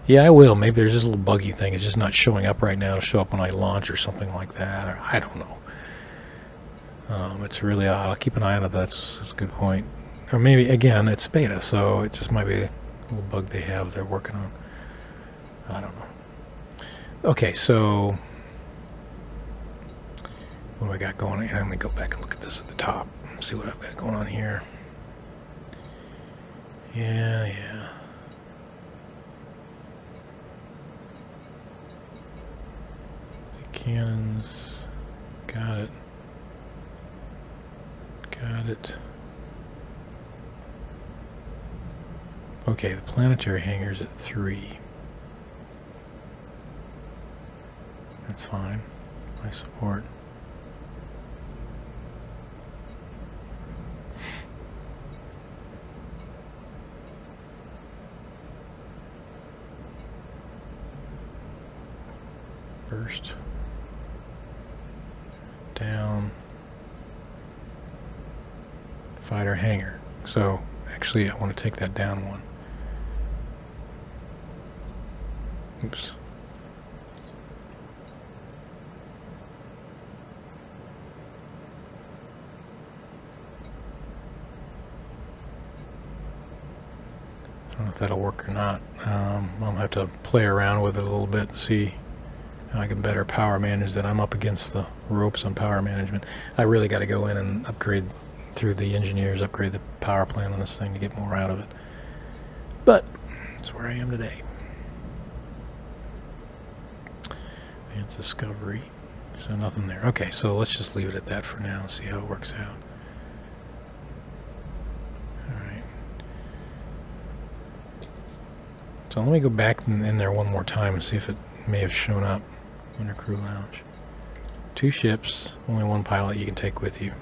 Yeah, I will. Maybe there's this little buggy thing. It's just not showing up right now. It'll show up when I launch or something like that. Or I don't know. It's really odd. I'll keep an eye on it. That's a good point. Or maybe, again, it's beta, so it just might be a little bug they're working on. I don't know. Okay, so what do I got going on? Let me go back and look at this at the top. See what I've got going on here. Yeah. Cannons, got it. Okay, the planetary hangar's at 3. That's fine. I support. Burst. Down. Fighter hangar. So actually I want to take that down one. Oops. I don't know if that'll work or not. I'll have to play around with it a little bit and see how I can better power manage that. I'm up against the ropes on power management. I really got to go in and upgrade through the engineers, upgrade the power plant on this thing to get more out of it. But that's where I am today. Advanced discovery. So nothing there. Okay, so let's just leave it at that for now and see how it works out. Alright. So let me go back in there one more time and see if it may have shown up under crew lounge. 2 ships, only 1 pilot you can take with you.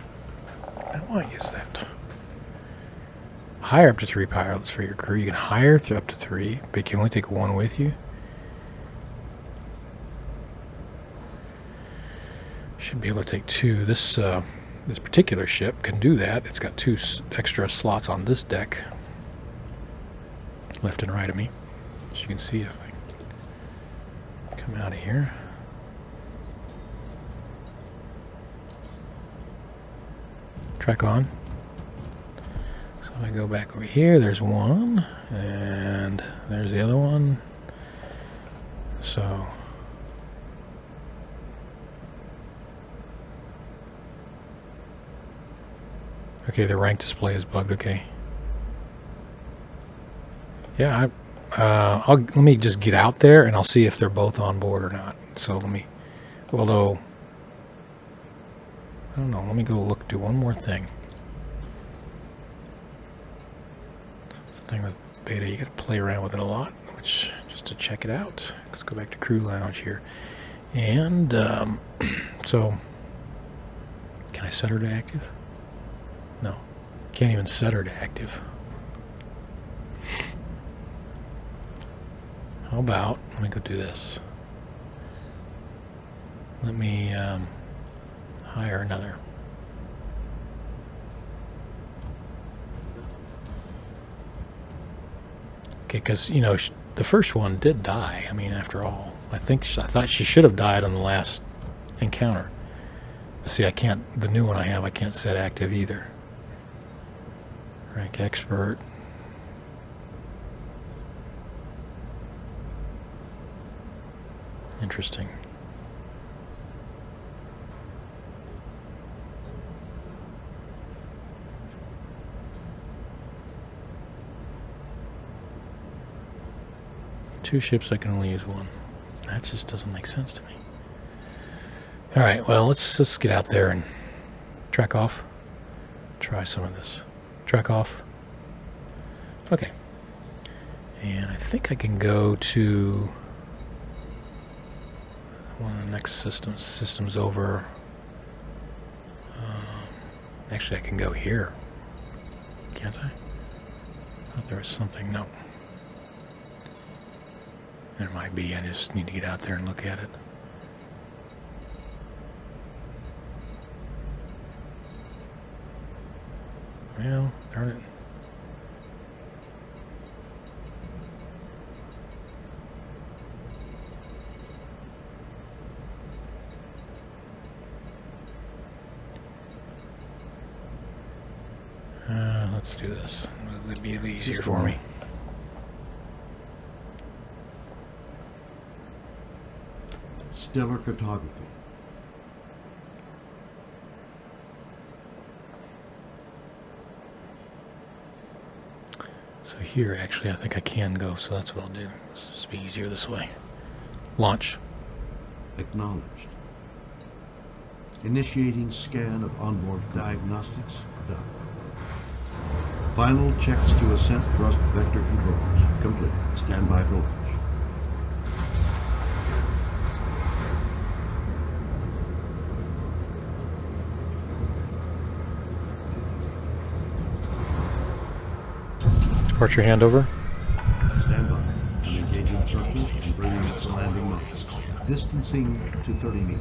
I don't want to use that. Hire up to 3 pilots for your crew. You can hire up to 3, but you can only take 1 with you. Should be able to take 2. This particular ship can do that. It's got 2 extra slots on this deck, left and right of me. As you can see, if I come out of here. Track on. So if I go back over here, there's 1, and there's the other one. So okay, the rank display is bugged. Okay. Yeah, let me just get out there and I'll see if they're both on board or not. So let me, although I don't know, let me go look, do one more thing. It's the thing with beta, you gotta play around with it a lot, which, just to check it out. Let's go back to crew lounge here. And, so, can I set her to active? No, can't even set her to active. How about, let me go do this. Let me, hire another. Okay, because, you know, the first one did die. I mean, after all, I thought she should have died on the last encounter. See, I can't, the new one I have, I can't set active either. Rank expert. Interesting. Two ships, I can only use 1. That just doesn't make sense to me. All right, well, let's get out there and track off. Try some of this. Track off. Okay. And I think I can go to one of the next systems over. Actually, I can go here. Can't I? I thought there was something. No. There might be. I just need to get out there and look at it. Well, darn it. Let's do this. It'll be easier for me. Stellar cartography. So here, actually, I think I can go, so that's what I'll do. Let's just be easier this way. Launch. Acknowledged. Initiating scan of onboard diagnostics. Done. Final checks to ascent thrust vector controls. Complete. Stand by for launch. Departure handover. Stand by. I'm engaging thrusters and bringing up the landing modules. Distancing to 30 meters.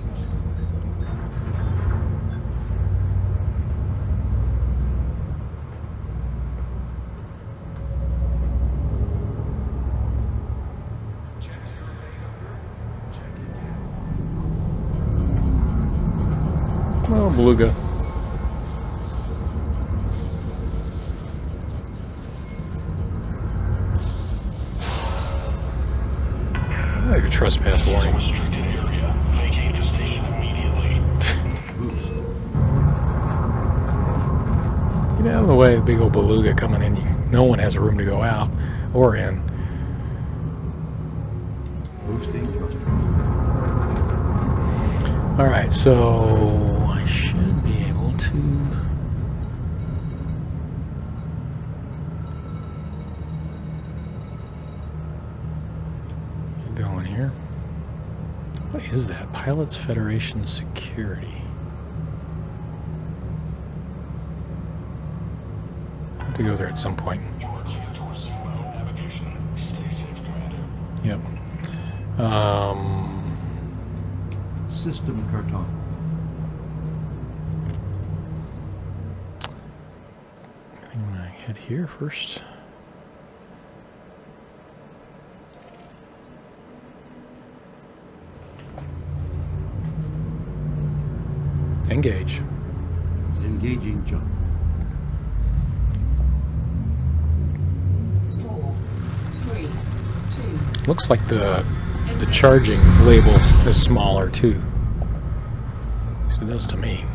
Oh, beluga. Oh, your trespass warning. Get out of the way, the big old beluga coming in. No one has room to go out or in. Boosting thrusters. Alright, so I should be able to... get going here. What is that? Pilots Federation Security. I have to go there at some point. Yep. System cartography. I'm gonna head here first. Engage. Engaging jump. 4, 3, 2. Looks like the charging label is smaller too. So it does to me.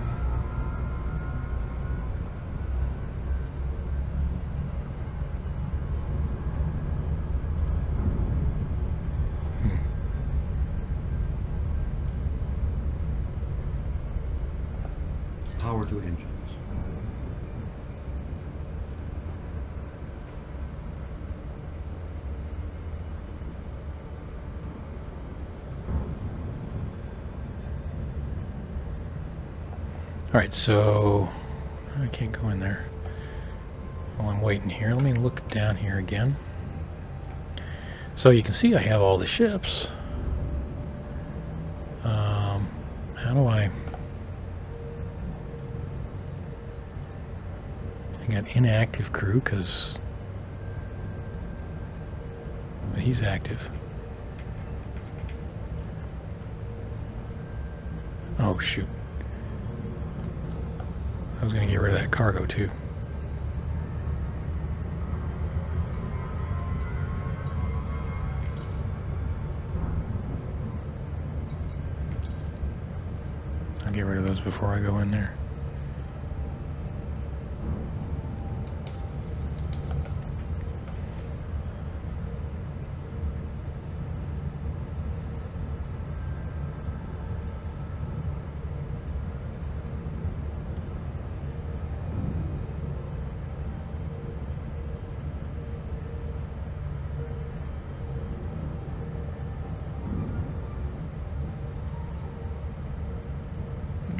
Power to engines. Alright, so I can't go in there while I'm waiting here. Let me look down here again. So you can see I have all the ships. How do I got inactive crew because he's active. Oh shoot. I was going to get rid of that cargo too. I'll get rid of those before I go in there.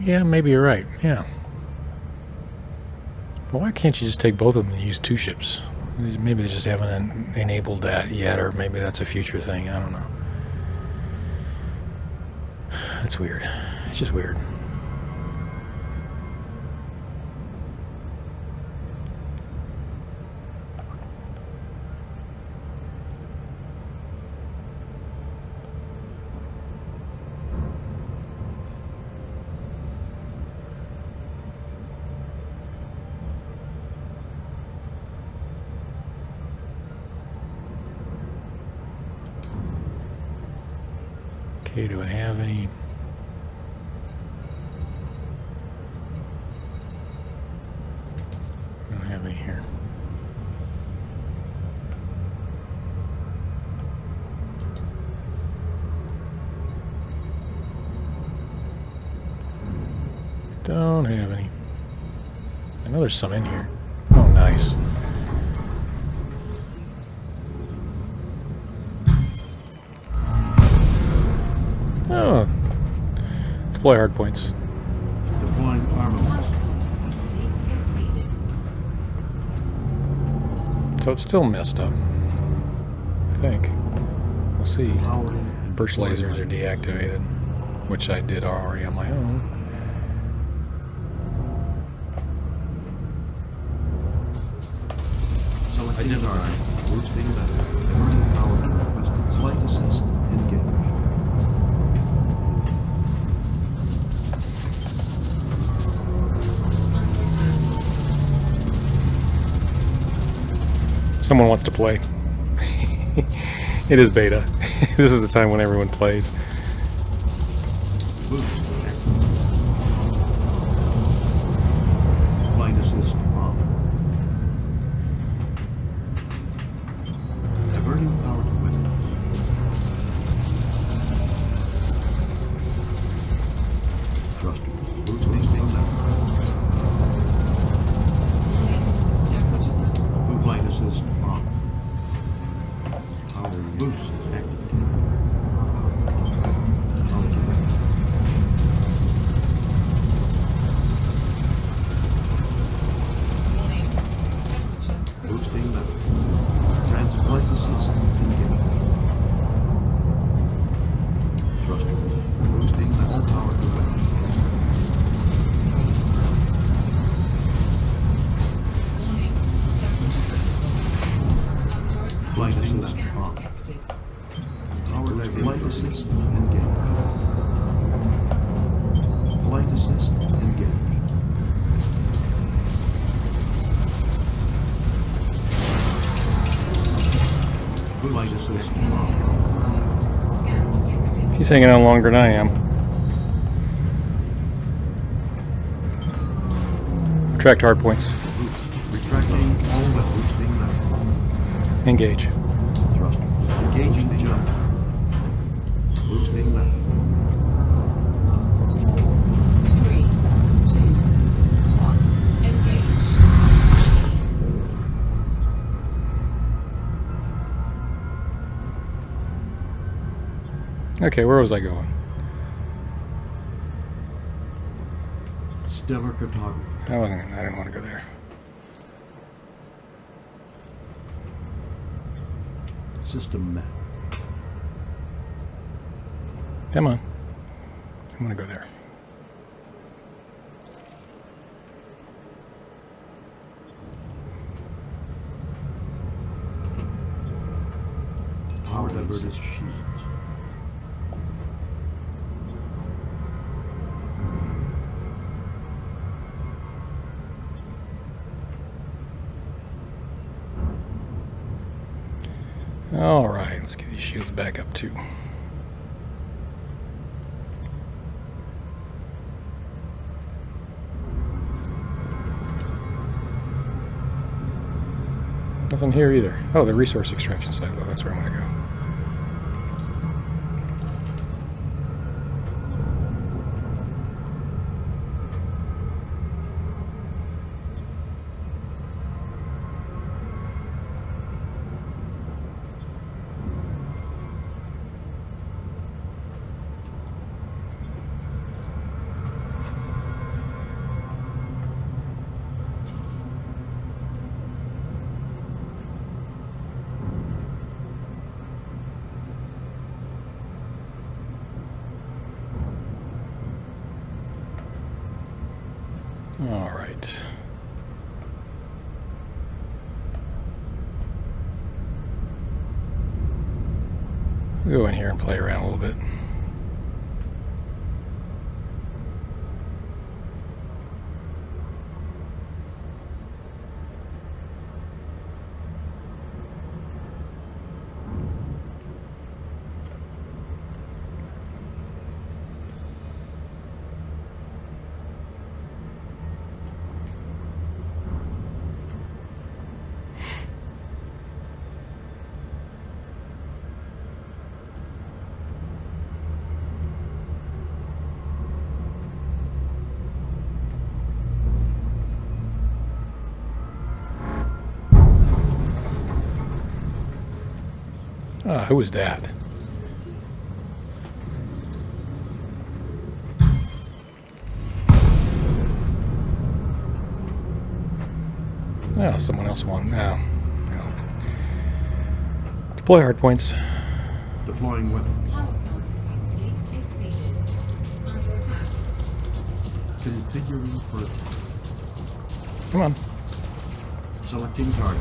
Yeah, maybe you're right. Yeah. But why can't you just take both of them and use two ships? Maybe they just haven't enabled that yet, or maybe that's a future thing. I don't know. That's weird. It's just weird. Okay, do I have any? I don't have any here. Don't have any. I know there's some in here. Oh, nice. Oh, deploy hard points. Deploying armaments. Capacity exceeded. So it's still messed up. I think. We'll see. Powering and Burst deploying lasers are deactivated, which I did already on my own. Selecting target. Boosting better. Diverting power to requested flight assist. Engage. someone wants to play. It is beta. This is the time when everyone plays. Boost active. Flight assist on. Diverting power to weapon. Thruster. Boosting left. Temperature protocol. Flight assist on. Power boost active. Power to weapon. Warning. Temperature critical. Boosting left. Flight assist engaged. Thruster. Boosting all power to weapon. Warning. Temperature critical. Under attack. Flight assist Scan on. detected. Power level. Flight assist engaged. Flight assist engaged. Flight assist on. Authorized. Scan detected. He's hanging on longer than I am. Retract hard points. Retracting all weapons. Boosting left. Engage. Thrust. Engaging jump. Boosting left. 4, 3, 2, 1. Engage. Okay, where was I going? Stellar cartography. I didn't want to go there. System map. Come on. I'm gonna go there. Power diverted shields. All right, let's get these shields back up too. Nothing here either. Oh, the resource extraction site, though. That's where I'm going to go. All right. We'll go in here and play around a little bit. Ah, who was that? Oh, someone else won. No. No. Deploy hard points. Deploying weapons. Power plant capacity exceeded. Under attack. Configuring further. Come on. Selecting target.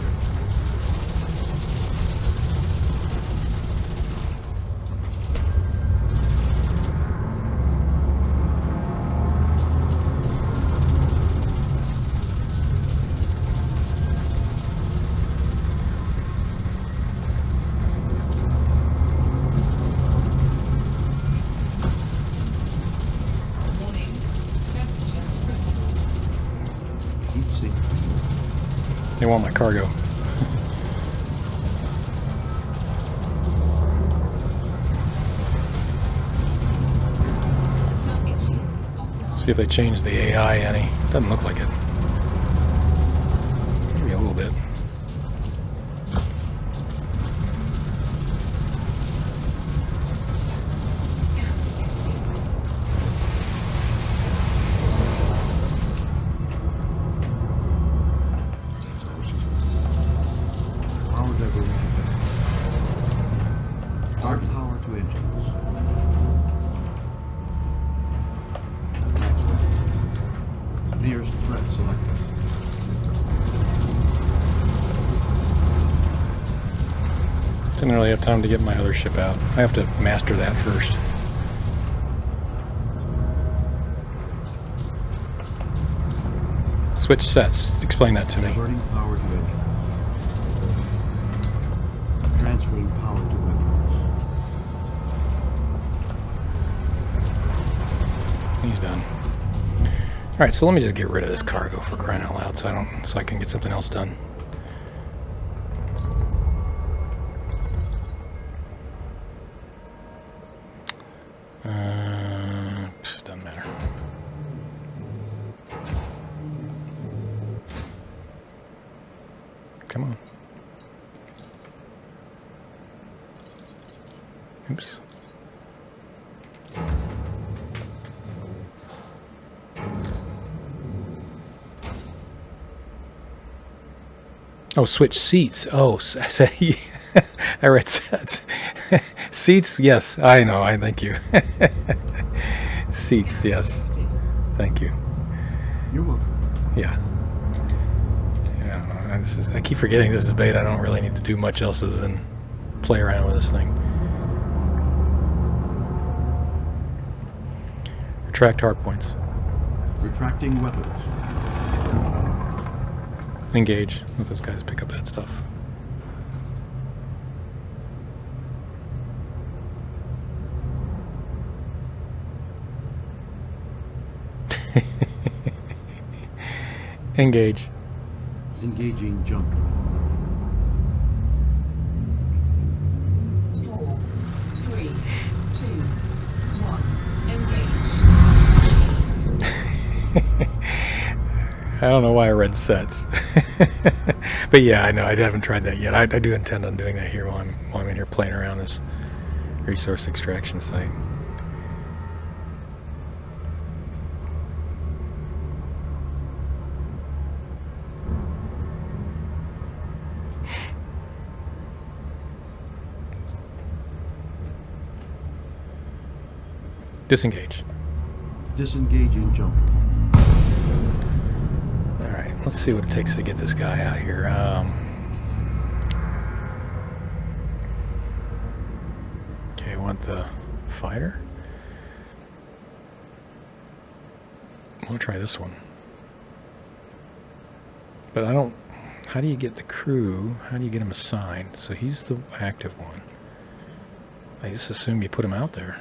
They want my cargo. Target shields offline. See if they change the AI any. Doesn't look like it. Maybe a little bit. Scan detected. Power diversion. Start power to engines. Nearest threat selected. Didn't really have time to get my other ship out. I have to master that first. Switch sets. Explain that to me. Diverting power to engines. Transferring power to weapons. He's done. All right, so let me just get rid of this cargo for crying out loud, so I can get something else done. Doesn't matter. Come on. Oops. Oh, switch seats. Oh, I said I read sets. Seats, yes, I know. I thank you. Seats, yes. Thank you. You're welcome. Yeah. Yeah. I don't know. I keep forgetting this is beta. I don't really need to do much else other than play around with this thing. Retract hardpoints. Retracting weapons. Engage. Let those guys pick up that stuff. Engage. Engaging jump drive. 4, 3, 2, 1. Engage. I don't know why I read sets. But yeah, I know. I haven't tried that yet. I do intend on doing that here while I'm in here playing around this resource extraction site. Disengage. Disengaging jump drive. Alright, let's see what it takes to get this guy out here. Okay, I want the fighter. I want to try this one. But I don't... How do you get the crew? How do you get him assigned? So he's the active one. I just assume you put him out there.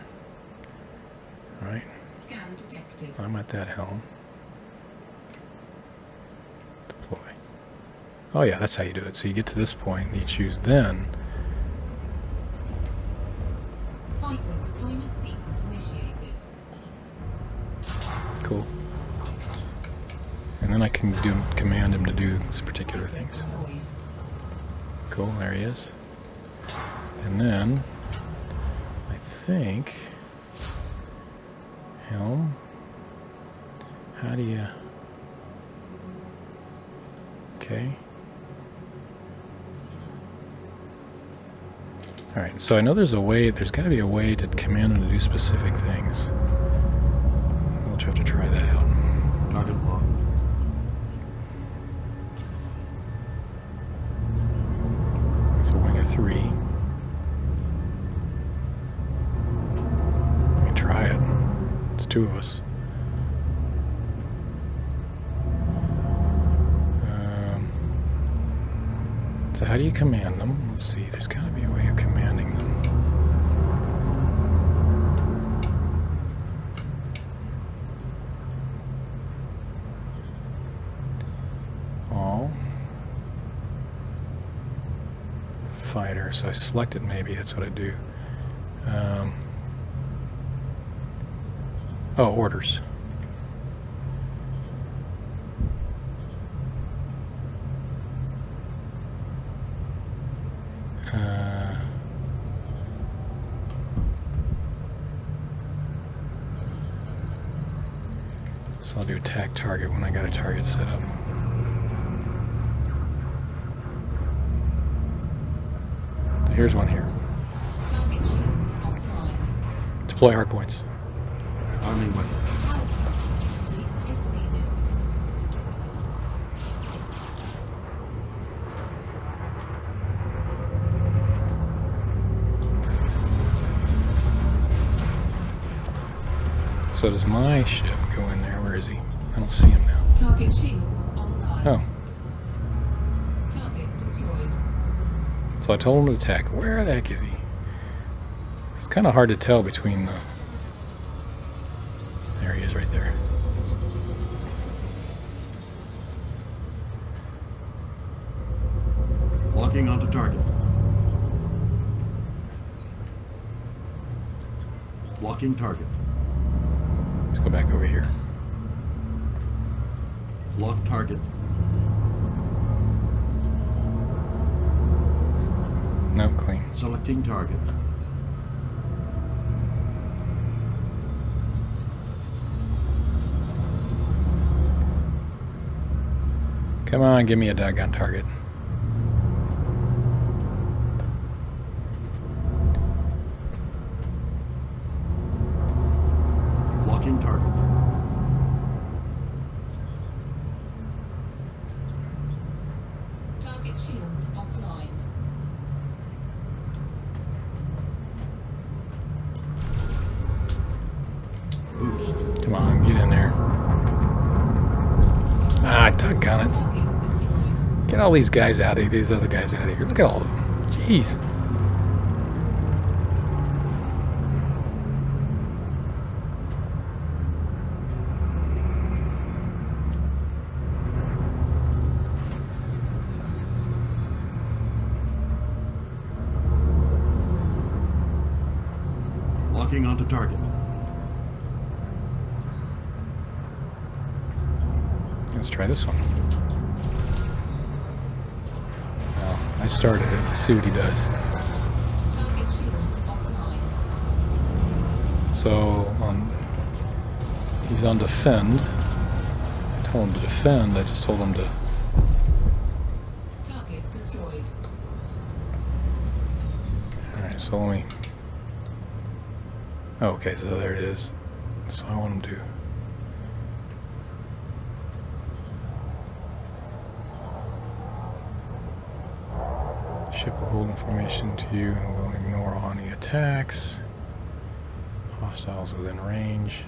Alright, Scan detected. I'm at that helm. Deploy. Oh yeah, that's how you do it. So you get to this point, and you choose then. Fighter deployment sequence initiated. Cool. And then I can command him to do these particular things. Deployed. Cool, there he is. And then, I think, helm, how do you, okay. Alright, so I know there's a way, there's got to be a way to command him to do specific things. We'll have to try that out. Target locked. So wing of 3. We can try it. It's 2 of us. So how do you command them? Let's see, there's got to be a way of commanding them. All. fighter, so I select it maybe, that's what I do. Oh, orders. So I'll do attack target when I got a target set up. Here's one here. Target shields offline. Deploy hard points. Arming weapon. Power capacity exceeded. So does my ship go in there? Where is he? I don't see him now. Target shields online. Oh, Target destroyed. so I told him to attack. Where the heck is he? It's kind of hard to tell between the... There he is right there. Locking onto target. Locking target. Let's go back over here. Lock target. No, clean. Selecting target. Come on, give me a doggone target. Locking target. Target shields offline. Boost. Come on, get in there. Ah, doggone it. Target destroyed. Get all these guys out of here, these other guys out of here. Look at all of them. Jeez. Locking onto target. Let's try this one. Well, I started it. Let's see what he does. Target shields offline. So, he's on defend. I told him to defend. I just told him to... Target destroyed. Alright, so let me... Oh, okay, so there it is. So I want him to... Ship will hold information to you and will ignore all any attacks. Hostiles within range.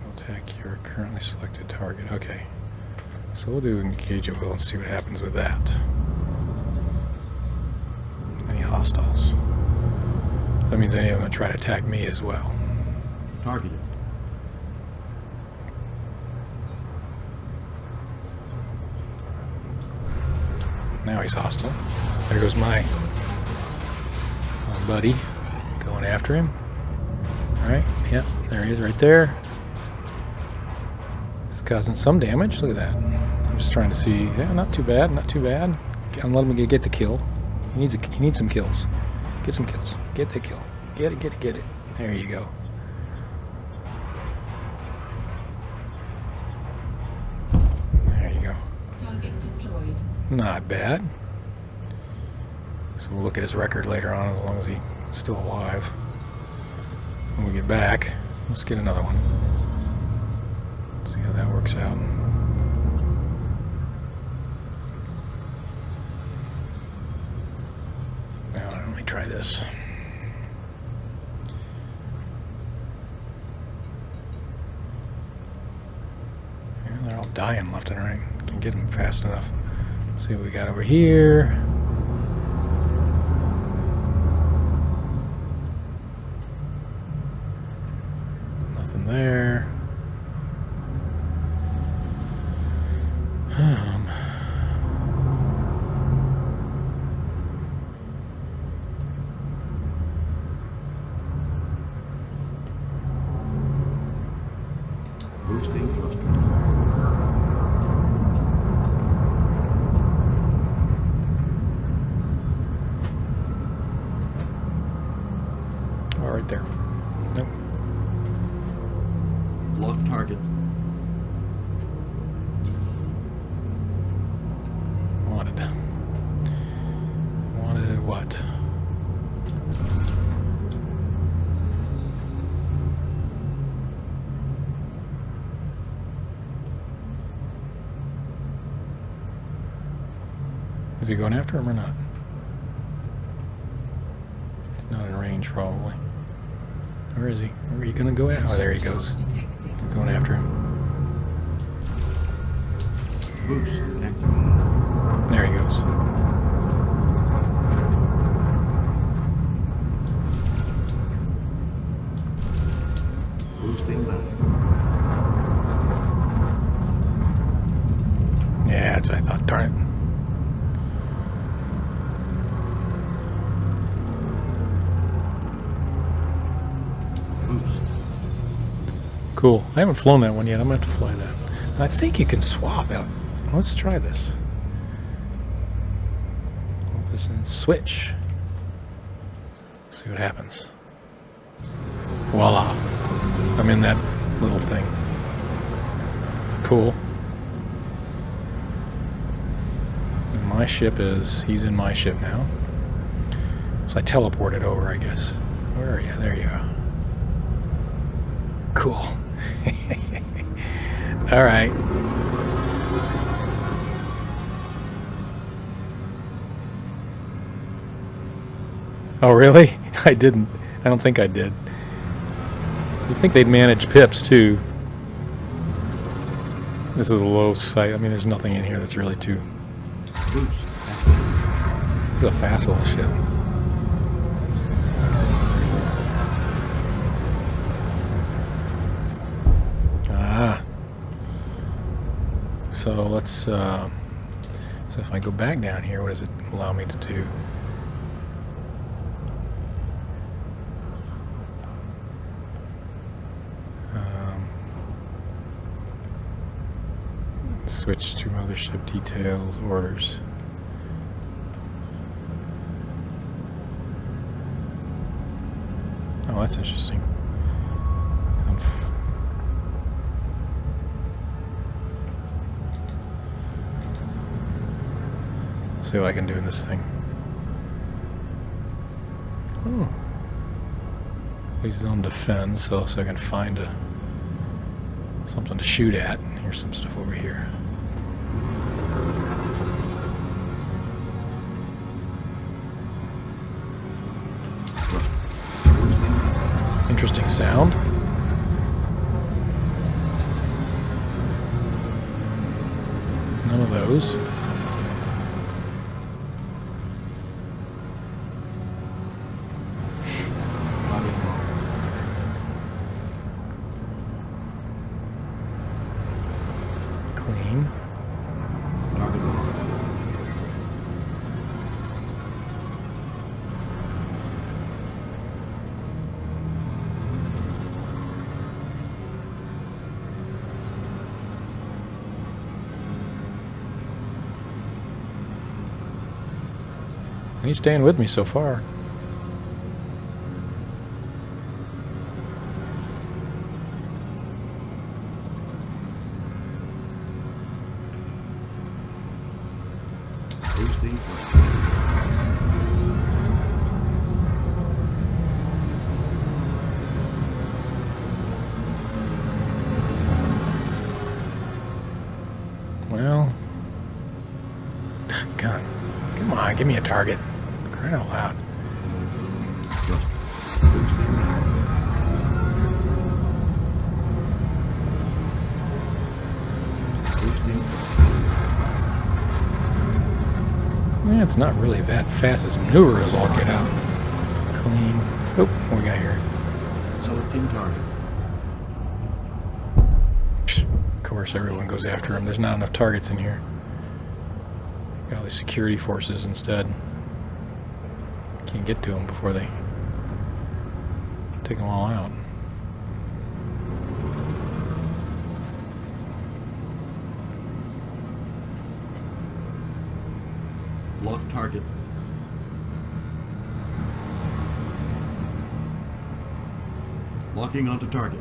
Will attack your currently selected target. Okay. So we'll do engage at will and see what happens with that. Any hostiles? That means any of them try to attack me as well. Targeted. Now he's hostile. There goes my buddy going after him. Alright, yep, there he is right there. He's causing some damage. Look at that. I'm just trying to see. Yeah, not too bad, not too bad. I'm letting him get the kill. He needs some kills. Get some kills. Get the kill. Get it, get it, get it. There you go. There you go. Target destroyed. Not bad. So we'll look at his record later on, as long as he's still alive. When we get back, let's get another one. See how that works out. Now, let me try this. Yeah, they're all dying left and right. Can't get them fast enough. Let's see what we got over here. Nothing there. Boosting thrusters. Oh, right there. Nope. Lock target. Wanted what? Is he going after him or not? He's not in range, probably. Where is he? Where are you going to go at? Oh, there he goes. He's going after him. Boost activated. There he goes. Boosting back. Yeah, that's what I thought. Darn it. Boost. Cool. I haven't flown that one yet. I'm going to have to fly that. I think you can swap out. Let's try this. This and switch. See what happens. Voila. I'm in that little thing. Cool. And my ship is... He's in my ship now. So I teleported over, I guess. Where are you? There you are. Cool. All right. Oh, really? I didn't. I don't think I did. You'd think they'd manage pips, too. This is a low sight. I mean, there's nothing in here that's really too... Boost. This is a fast little ship. Ah. So let's... so if I go back down here, what does it allow me to do? Switch to mothership details, orders. Oh, that's interesting. Let's see what I can do in this thing. Oh. He's on defend, so I can find something to shoot at. Here's some stuff over here. Interesting sound. None of those. Clean. Target locked. He's staying with me so far. Boosting. Well, God, come on, give me a target. Crying out loud. Thrust. Boosting. Boosting. Yeah, it's not really that fast as maneuver as all get out. Clean. Oh, what we got here? Selecting target. Of course, everyone goes after him. There's not enough targets in here. Got all these security forces instead. Can't get to them before they take them all out. target. Locking onto target.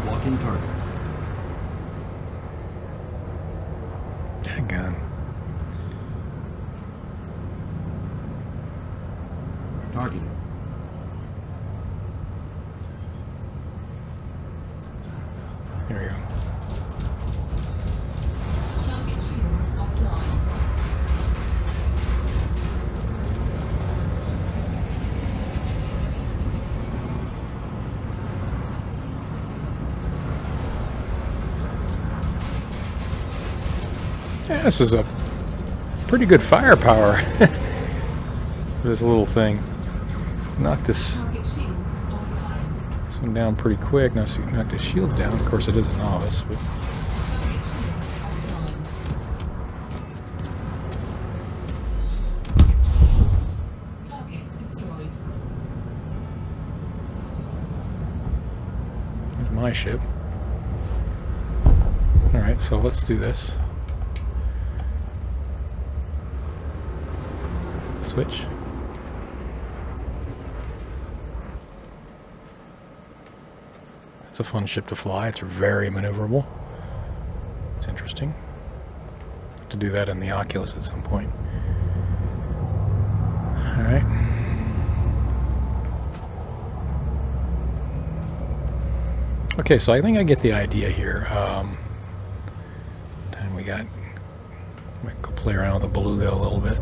Locking target. Hang on. Targeting. Here we go. Target shields offline. Yeah, this is a pretty good firepower for this little thing. Knocked this Target shields online. one down pretty quick. Now so knocked his shields down. Of course, it is a novice, but Target shields offline. Target destroyed. here's my ship. All right, so let's do this. Switch. It's a fun ship to fly. It's very maneuverable. It's interesting. Have to do that in the Oculus at some point. All right. Okay, so I think I get the idea here. And we got. Might go play around with the beluga a little bit.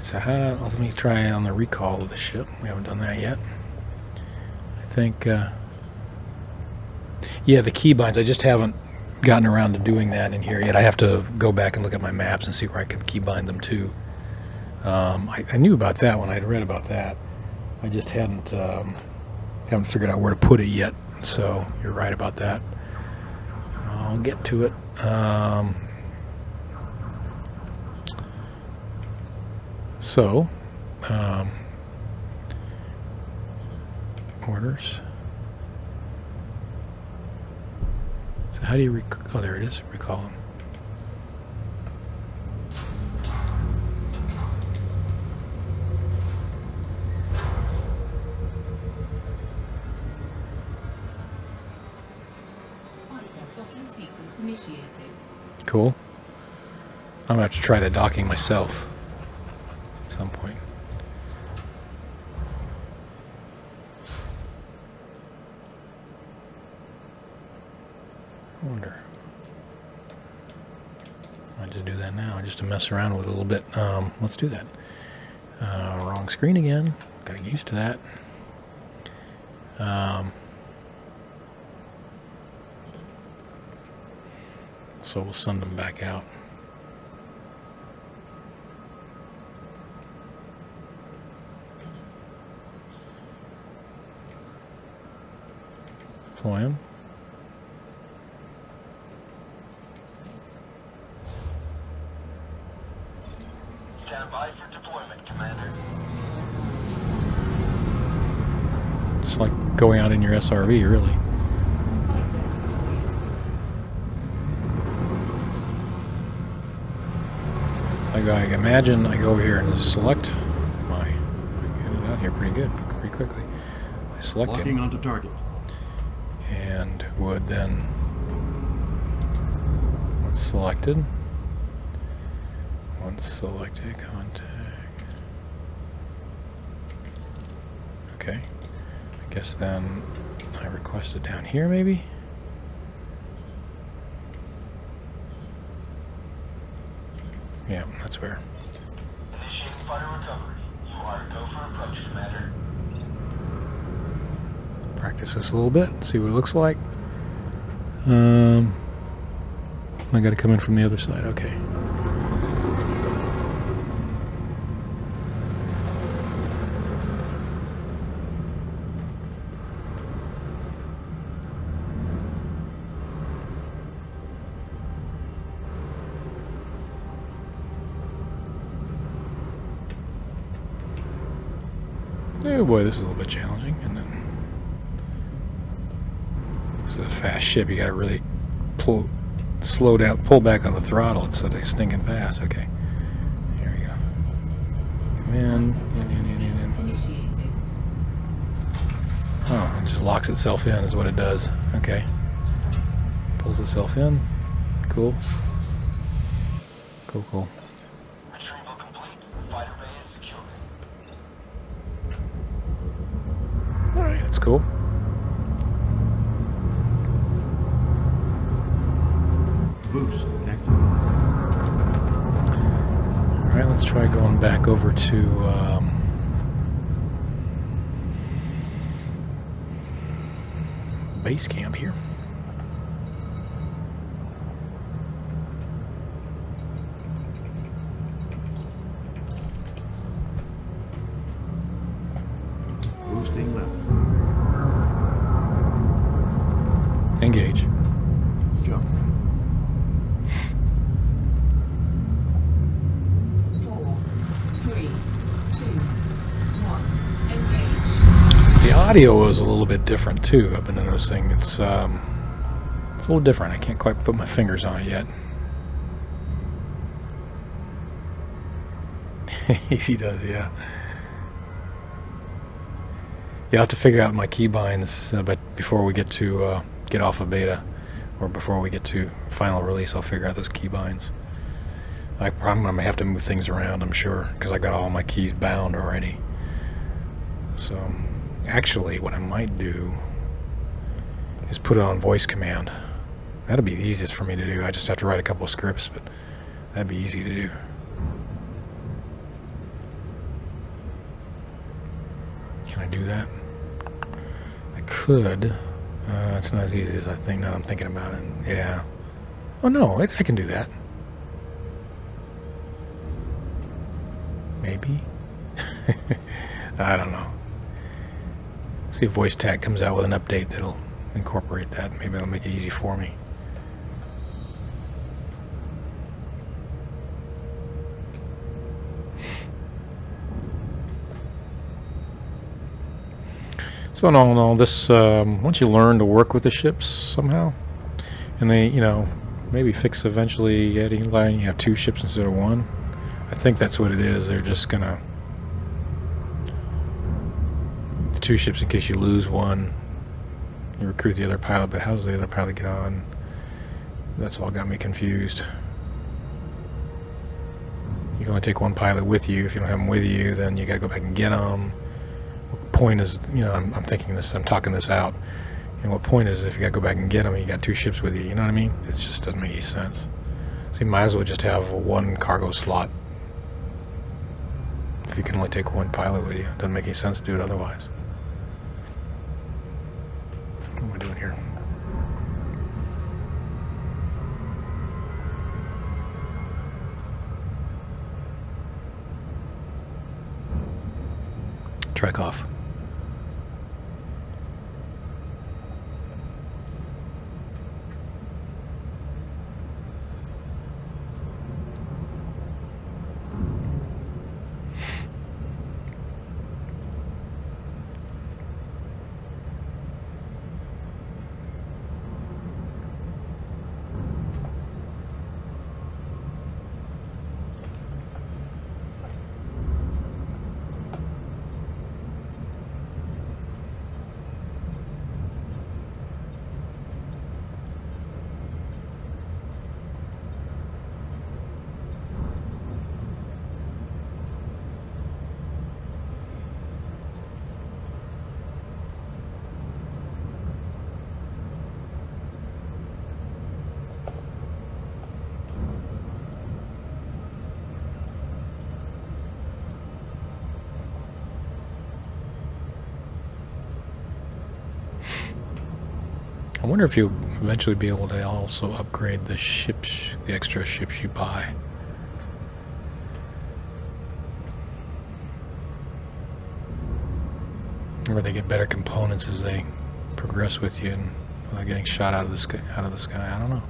So let me try on the recall of the ship. We haven't done that yet. I think, yeah, the keybinds. I just haven't gotten around to doing that in here yet. I have to go back and look at my maps and see where I can keybind them to. I knew about that one. I had read about that. I just haven't figured out where to put it yet. So you're right about that. I'll get to it. So, orders. So how do you oh, there it is. Recall them. Fighter docking sequence initiated. Cool. I'm gonna have to try the docking myself at some point. I wonder. I just do that now, just to mess around with it a little bit. Let's do that. Wrong screen again. Gotta get used to that. So we'll send them back out. Deploy them. Stand by for deployment, Commander. It's like going out in your SRV, really. Fighter deployed. So I imagine I go over here and just select my. I get it out here pretty good, pretty quickly. I select Locking it onto target. and would then. Once selected. Once selected, contact. Okay. I guess then I request it down here, maybe? Yeah, that's where. Initiating fire recovery. You are go for approach, Commander. Practice this a little bit, see what it looks like. I gotta come in from the other side, okay. Oh boy, this is a little bit challenging. And then this is a fast ship. You got to really slow down, pull back on the throttle. It's so they're stinking fast. Okay, here we go. In. Initiated. Oh, it just locks itself in, is what it does. Okay, pulls itself in. Cool. Cool, cool. Retrieval complete. Fighter bay is secure. All right, that's cool. Boost activated. All right, let's try going back over to base camp here. Boosting left. Engage. Jump. 4, 3, 2, 1. Engage. The audio is a little bit different too. I've been noticing it's a little different. I can't quite put my fingers on it yet. Easy does, yeah. Yeah, I'll have to figure out my keybinds, but before we get to get off of beta, or before we get to final release, I'll figure out those keybinds. I'm going to have to move things around, I'm sure, because I got all my keys bound already. So, actually, what I might do is put it on voice command. That'll be the easiest for me to do. I just have to write a couple of scripts, but that'd be easy to do. Can I do that? I could. It's not as easy as I think now I'm thinking about it. Yeah. Oh no, I can do that. Maybe. I don't know. See if VoiceTac comes out with an update that'll incorporate that. Maybe it'll make it easy for me. So in all this, once you learn to work with the ships somehow, and they, maybe fix eventually adding line, you have 2 ships instead of 1. I think that's what it is. They're just gonna the 2 ships in case you lose one. You recruit the other pilot, but how's the other pilot get on? That's all got me confused. You can only take 1 pilot with you. If you don't have them with you, then you got to go back and get them. Point is, I'm thinking this, I'm talking this out. And what point is if you got to go back and get them, you got 2 ships with you. You know what I mean? It just doesn't make any sense. So you might as well just have 1 cargo slot. If you can only take 1 pilot with you, it doesn't make any sense to do it otherwise. What am I doing here? Track off. I wonder if you'll eventually be able to also upgrade the ships, the extra ships you buy. Or they get better components as they progress with you and getting shot out of the sky. I don't know.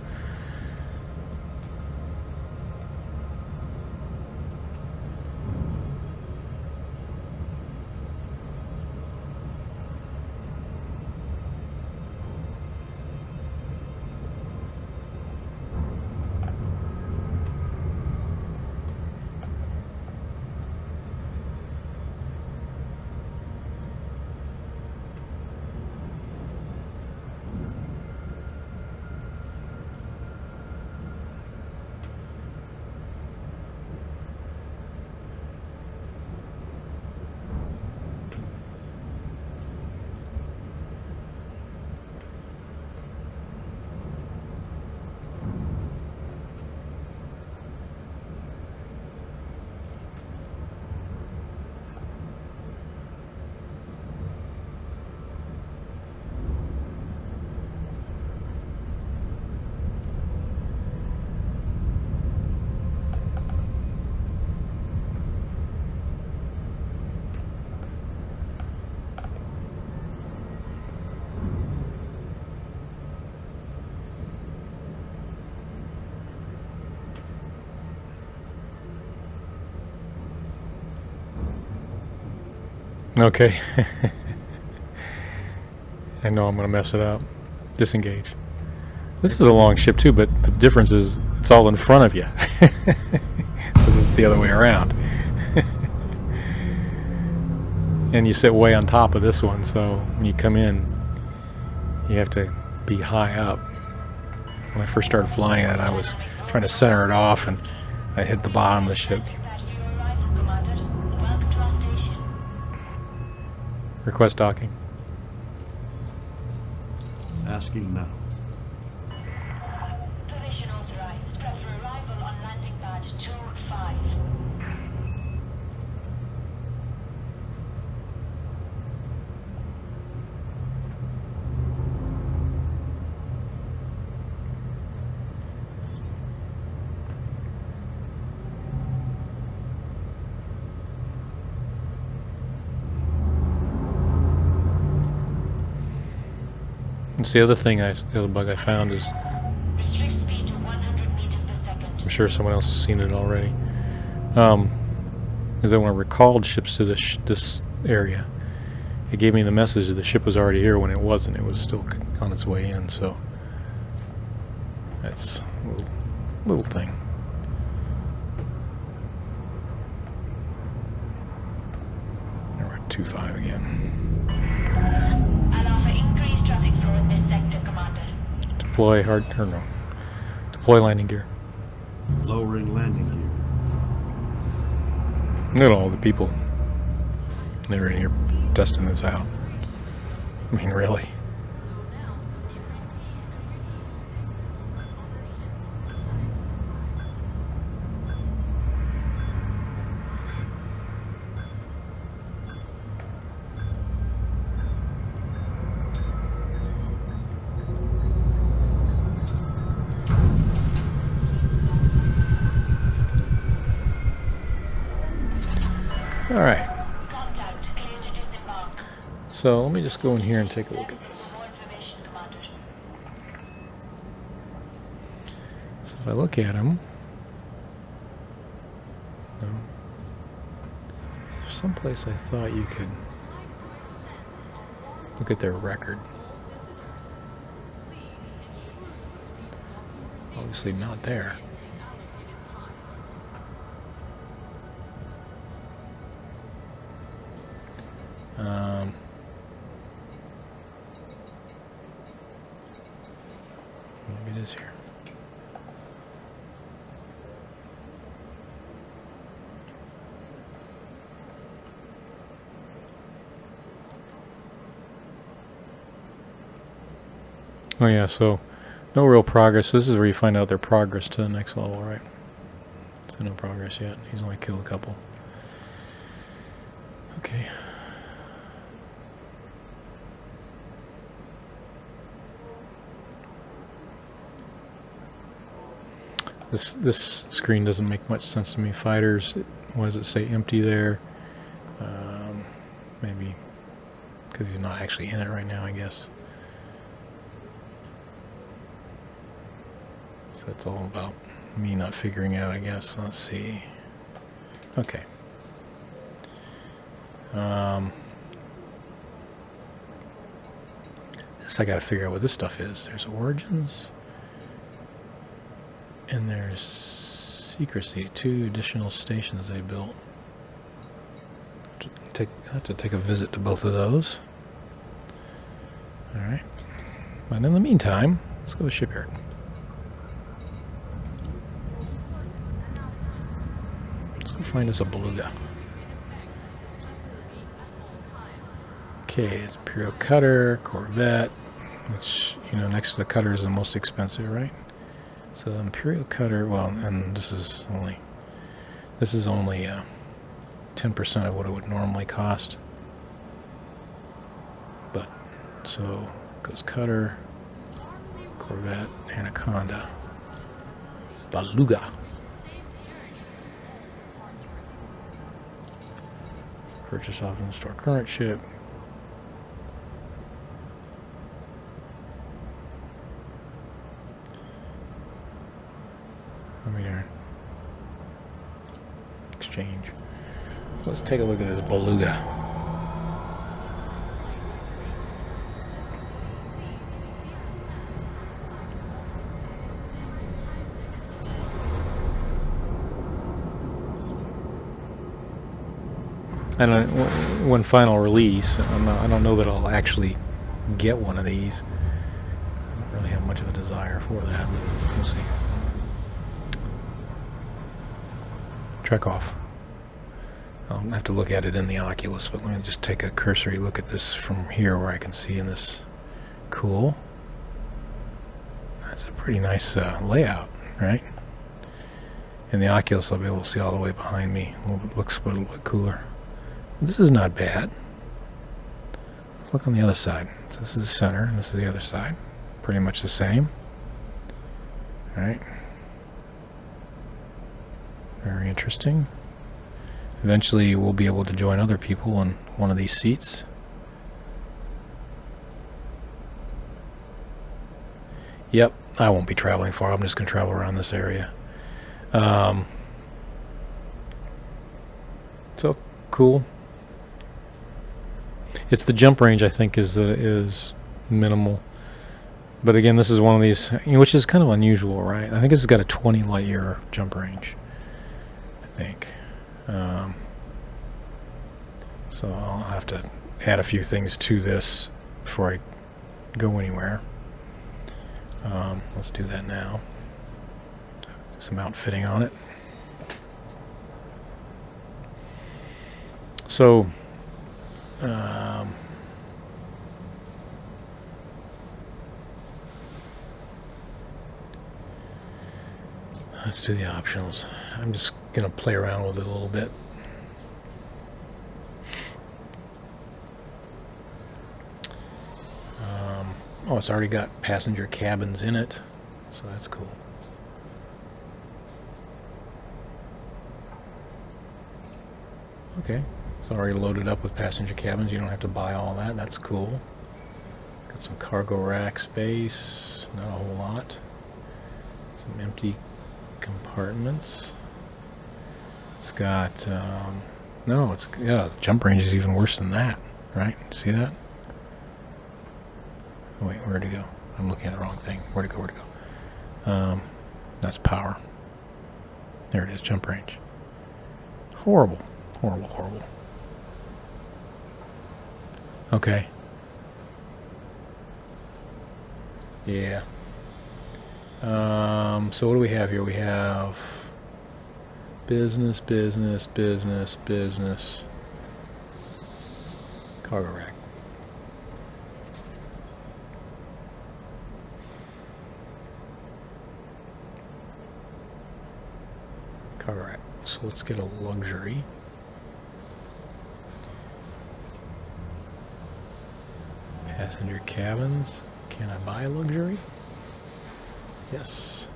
Okay. I know I'm going to mess it up. Disengage. This is a long ship too, but the difference is it's all in front of you. Instead of the other way around. And you sit way on top of this one, so when you come in, you have to be high up. When I first started flying it, I was trying to center it off, and I hit the bottom of the ship. Dispatch for your arrival, Commander. Welcome to our station. Request docking. Asking now. Permission authorized. Press for arrival on landing pad 25. It's the other thing, the other bug I found is, Restrict speed to 100 meters per second. I'm sure someone else has seen it already, is that when I recalled ships to this area, it gave me the message that the ship was already here when it wasn't. It was still on its way in, so that's a little thing. Now we're at 2.5 again. Allow for increased traffic flow in this sector, Commander. Deploy landing gear. Lowering landing gear. Look at all the people. They're in here testing this out. I mean, really. All right. Contact. Clear to disembark. So let me just go in here and take a look at this. More information, Commander. So if I look at them, no. There's someplace I thought you could look at their record. Obviously not there. Maybe it is here. Oh yeah, so no real progress. This is where you find out their progress to the next level, right? So no progress yet. He's only killed a couple. Okay. This screen doesn't make much sense to me. Fighters, what does it say? Empty there. Maybe because he's not actually in it right now, I guess. So that's all about me not figuring out, I guess. Let's see. Okay. Guess I gotta figure out what this stuff is. There's origins. And there's secrecy. 2 additional stations they built. I have to take a visit to both of those. Alright. But in the meantime, let's go to the shipyard. Let's go find us a beluga. Okay, it's Imperial Cutter, Corvette, which, you know, next to the Cutter is the most expensive, right? So Imperial Cutter, well, and this is only 10% of what it would normally cost. But so goes Cutter, Corvette, Anaconda, Beluga. Purchase off and store current ship. Exchange. Let's take a look at this beluga. I don't one final release. I don't know that I'll actually get one of these. I don't really have much of a desire for that, but we'll see. Trek off. I'll have to look at it in the Oculus, but let me just take a cursory look at this from here where I can see in this. Cool. That's a pretty nice layout, right? In the Oculus, I'll be able to see all the way behind me. Looks a little bit cooler. This is not bad. Let's look on the other side. So this is the center, and this is the other side. Pretty much the same. All right. Very interesting. Eventually, we'll be able to join other people on one of these seats. Yep, I won't be traveling far. I'm just going to travel around this area. So cool. It's the jump range, I think, is minimal. But again, this is one of these, which is kind of unusual, right? I think this has got a 20 light year jump range. I think. So I'll have to add a few things to this before I go anywhere. Let's do that now. Do some outfitting on it. So, let's do the optionals. I'm just going to play around with it a little bit. Oh, it's already got passenger cabins in it, so that's cool. Okay, it's already loaded up with passenger cabins. You don't have to buy all that. That's cool. Got some cargo rack space, not a whole lot. Some empty compartments. It's got, no, it's, yeah, the jump range is even worse than that, right? See that? Oh, wait, where'd it go? I'm looking at the wrong thing. Where'd it go? Where'd it go? That's power. There it is, jump range. Horrible. Horrible, horrible. Okay. Yeah. So what do we have here? We have business, business, business, business. Cargo rack. Cargo rack. So let's get a luxury. Passenger cabins. Can I buy a luxury? Yes.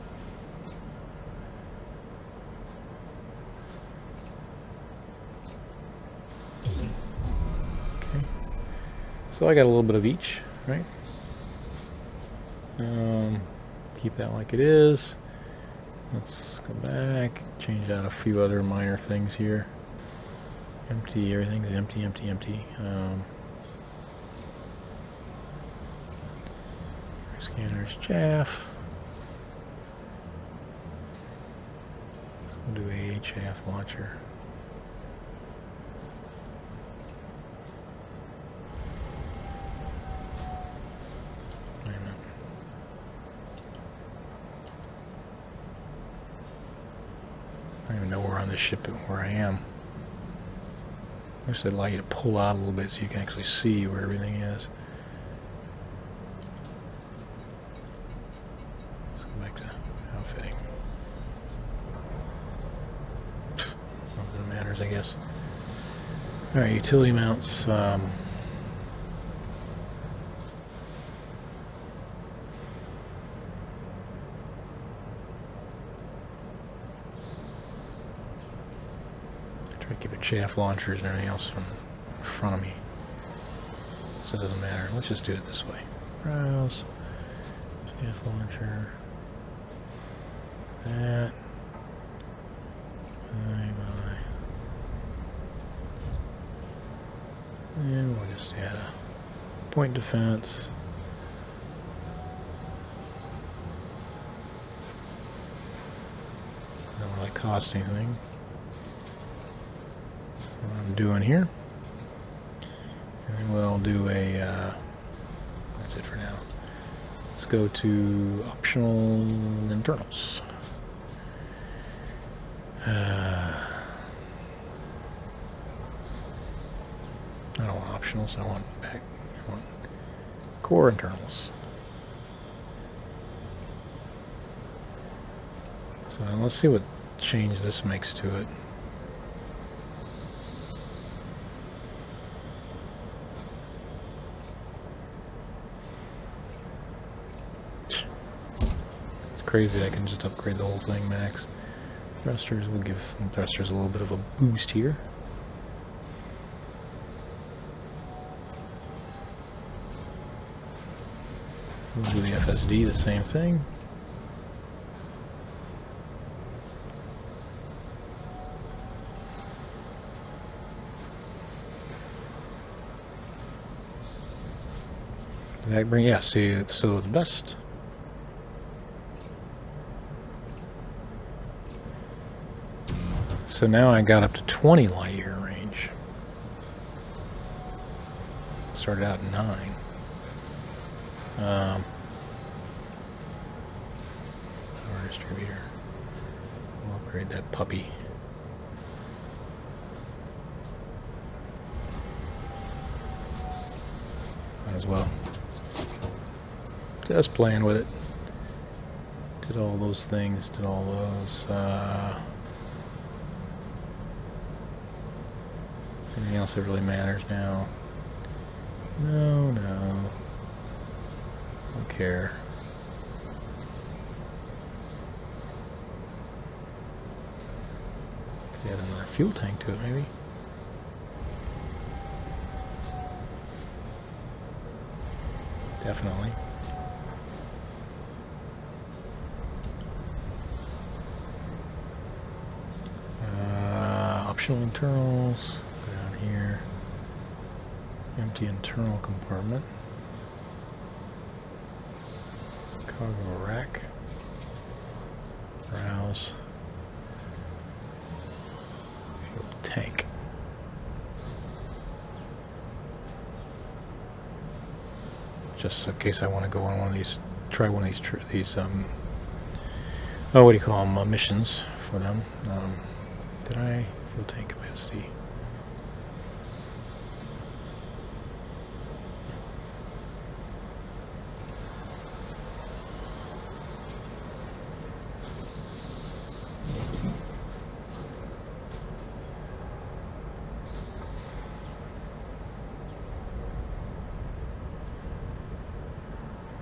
Okay. So I got a little bit of each, right? Keep that like it is. Let's go back, change out a few other minor things here. Empty, everything's empty, empty, empty. Scanner's chaff. We'll do a chaff launcher. Wait a minute. I don't even know where on this ship where I am. I just allow you to pull out a little bit so you can actually see where everything is. Let's go back to outfitting. Nothing matters, I guess. Alright, utility mounts. Try to keep it chaff launchers and everything else from in front of me. So it doesn't matter. Let's just do it this way. Browse. Chaff launcher. That. Bye. And we'll just add a point defense. Don't really cost anything. I'm doing here. And we'll do a, that's it for now. Let's go to optional internals. I don't want optionals, I want core internals. So let's see what change this makes to it. It's crazy, I can just upgrade the whole thing max. Thrusters, will give thrusters a little bit of a boost here. We'll do the FSD, the same thing. Did that bring, yeah, see, so the best. So now I got up to 20 light year range. Started out at 9. Power distributor. We'll upgrade that puppy. Might as well. Just playing with it. Did all those things, did all those, anything else that really matters now? No, no. Don't care. Could add another fuel tank to it, maybe. Definitely. Optional internals. Go down here. Empty internal compartment. Cargo rack. Browse. Fuel tank. Just in case I want to go on one of these, try one of these oh, what do you call them, missions for them. Did I? Fuel tank capacity.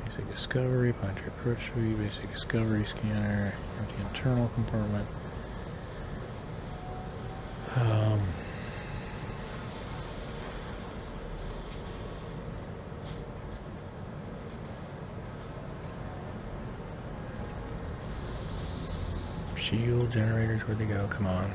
Basic discovery, planetary approach suite, basic discovery scanner, empty internal compartment. Shield generators, where'd they go? Come on.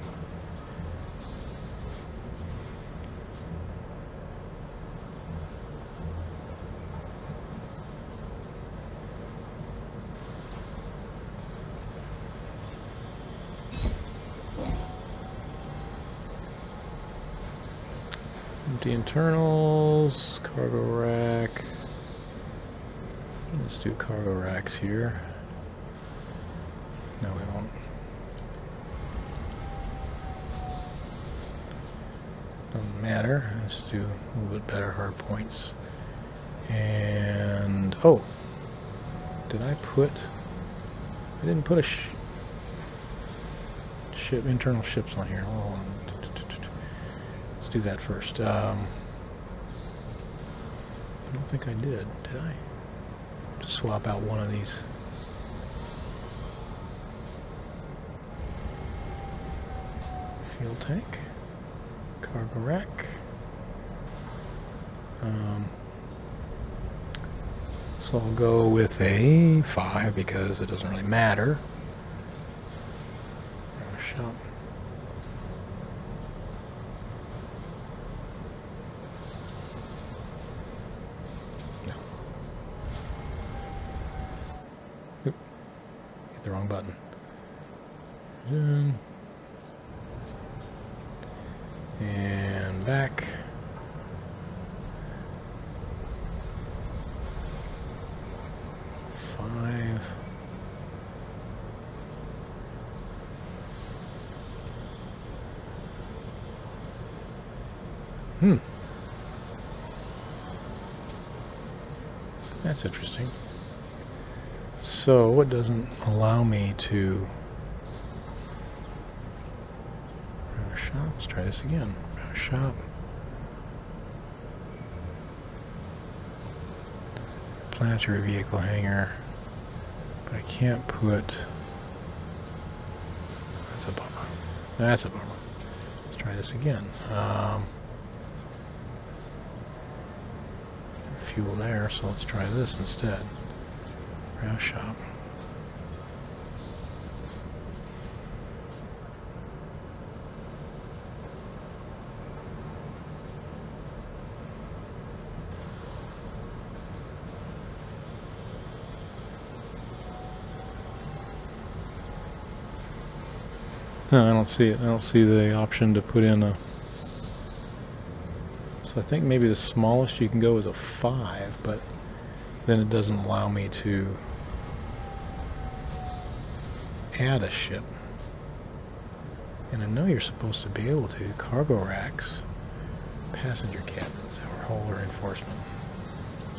Empty internals, cargo rack. Let's do cargo racks here. No, we won't. Doesn't matter. Let's do a little bit better hard points. And oh, did I put? I didn't put a ship internal ships on here. Hold on. Let's do that first. I don't think I did I? Just swap out one of these. Fuel tank, cargo rack. So I'll go with a 5 because it doesn't really matter. Shop. No. Oop. Hit the wrong button. And and back. Five. That's interesting. So, what doesn't allow me to... Browse shop. Let's try this again. Browse shop. Planetary vehicle hangar. But I can't put... That's a bummer. That's a bummer. Let's try this again. Fuel there, so let's try this instead. Browse shop. No, I don't see it. I don't see the option to put in a... So I think maybe the smallest you can go is a 5, but then it doesn't allow me to add a ship. And I know you're supposed to be able to. Cargo racks, passenger cabins, or hull reinforcement.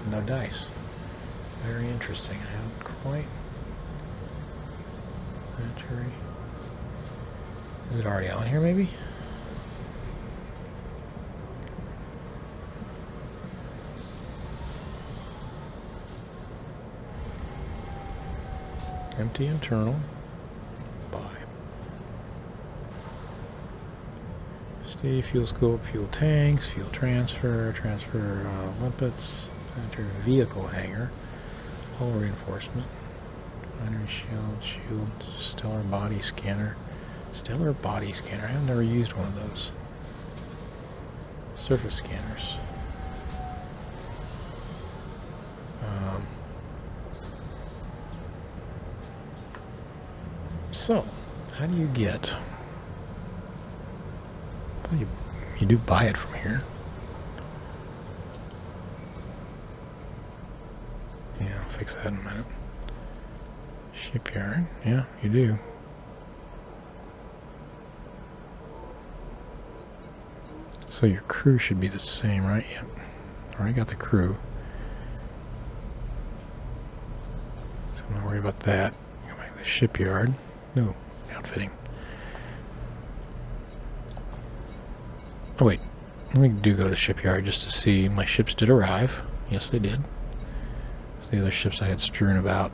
No dice. Very interesting. I haven't quite... Planetary... Is it already on here, maybe? Empty internal. Buy. Steady fuel scope, fuel tanks, fuel transfer, limpets, planetary vehicle hangar, hull reinforcement, binary shield, stellar body scanner. Stellar body scanner. I've never used one of those. Surface scanners. So, how do you get... Well, you do buy it from here. Yeah, I'll fix that in a minute. Shipyard. Yeah, you do. So your crew should be the same, right? Yep. Already got the crew. So I'm not worried about that. Go back to the shipyard. No, outfitting. Oh wait, let me do go to the shipyard just to see. My ships did arrive. Yes, they did. So the other ships I had strewn about,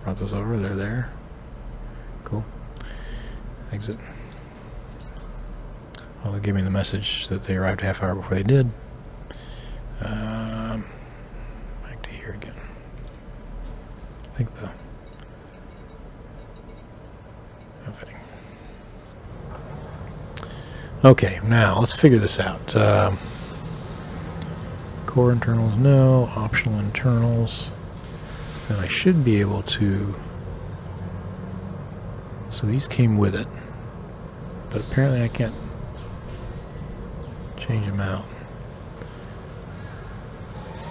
brought those over. They're there. Cool. Exit. Well, they'll give me the message that they arrived a half hour before they did. Back to here again. I think the outfitting. Okay, now let's figure this out. Core internals, no. Optional internals. Then I should be able to... So these came with it. But apparently I can't change them out.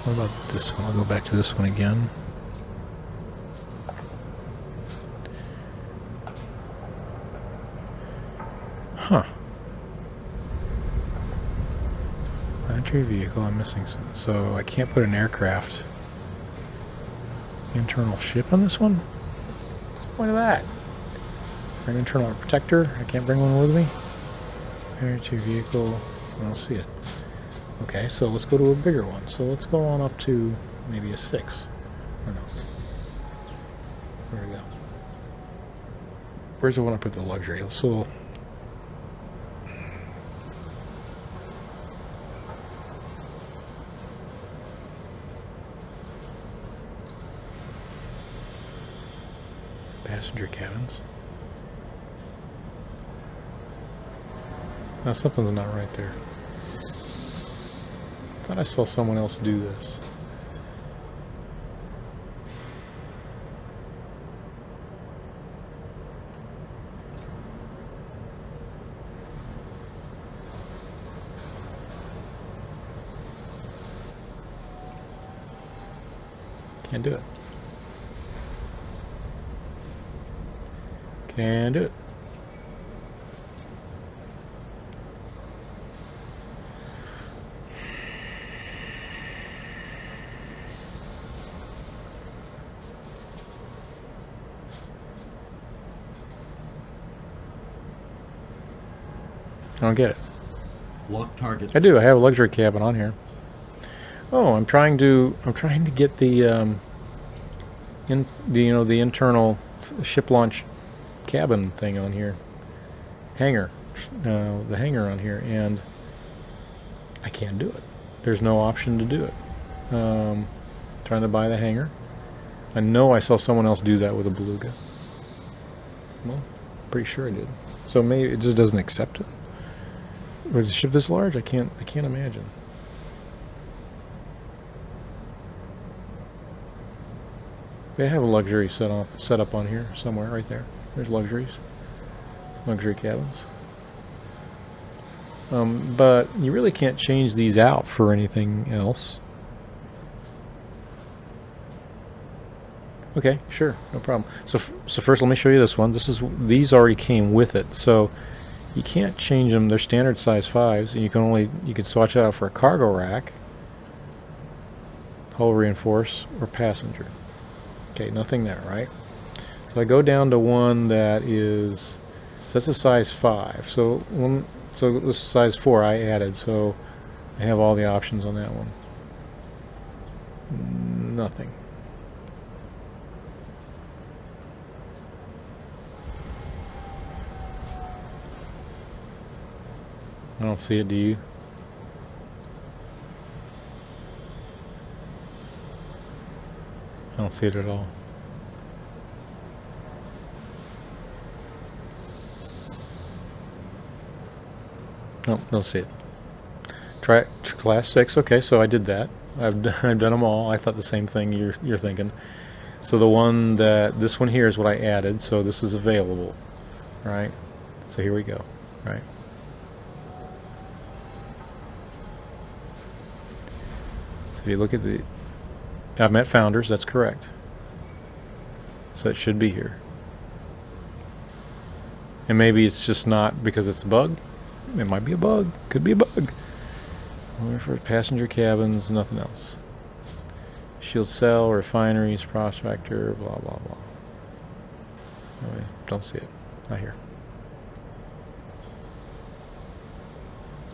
What about this one? I'll go back to this one again. Huh. Planetary vehicle, I'm missing some. So I can't put an aircraft internal ship on this one? What's the point of that? Or an internal protector? I can't bring one with me? Planetary vehicle, I don't see it. Okay, so let's go to a bigger one. So let's go on up to maybe a 6. Or no. Where we go? Where's the one up at the luxury? So passenger cabins. Now something's not right there. I thought I saw someone else do this. Can't do it. Can't do it. I don't get it. Lock target. I do. I have a luxury cabin on here. Oh, I'm trying to get the the internal ship launch cabin thing on here. Hangar. The hangar on here, and I can't do it. There's no option to do it. Trying to buy the hangar. I know I saw someone else do that with a beluga. Well, pretty sure I did. So maybe it just doesn't accept it. Was the ship this large? I can't imagine. They have a luxury set up on here somewhere, right there. There's luxuries, luxury cabins. But you really can't change these out for anything else. Okay, sure, no problem. So first, let me show you this one. These already came with it, so you can't change them. They're standard size 5s, and you can swatch it out for a cargo rack, hull reinforce, or passenger. Okay, nothing there, right? So I go down to one that is, so that's a size 5. So this is size 4 I added, so I have all the options on that one. Nothing. I don't see it, do you? I don't see it at all. Nope, don't see it. Try class 6. Okay, so I did that. I've done them all. I thought the same thing you're thinking. So this one here is what I added. So this is available, right? So here we go, right? So if you look at I'm at Founders, that's correct. So it should be here. And maybe it's just not because it's a bug. It might be a bug. Could be a bug. Only for passenger cabins, nothing else. Shield cell, refineries, prospector, blah, blah, blah. Anyway, don't see it. Not here.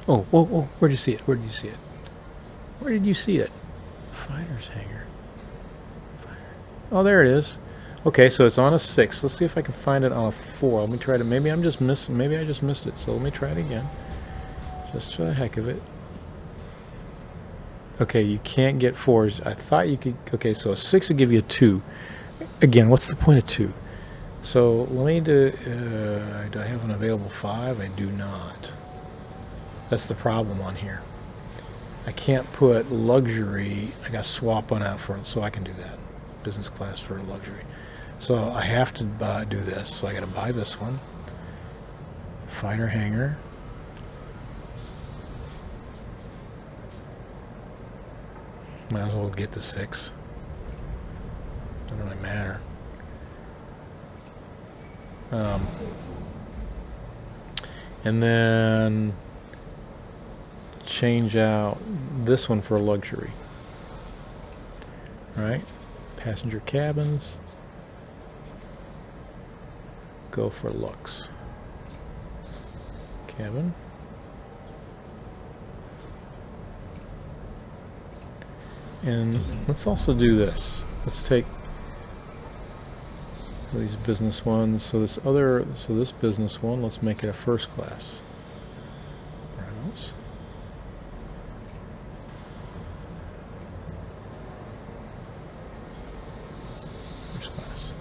Oh, whoa, whoa. Where did you see it? Where did you see it? Where did you see it? Fighter's hangar. Oh, there it is. Okay, so it's on a 6. Let's see if I can find it on a 4. Let me try to. Maybe I just missed it. So let me try it again, just for the heck of it. Okay, you can't get 4s. I thought you could. Okay, so a 6 would give you a 2. Again, what's the point of 2? So let me do. Do I have an available 5? I do not. That's the problem on here. I can't put luxury. I got to swap one out for it, so I can do that. Business class for luxury. So I have to do this. So I got to buy this one. Fighter hangar. Might as well get the 6. Doesn't really matter. And then change out this one for luxury. Right? Passenger cabins. Go for Lux. Cabin. And let's also do this. Let's take these business ones. So this business one, let's make it a first class. Browse. First class.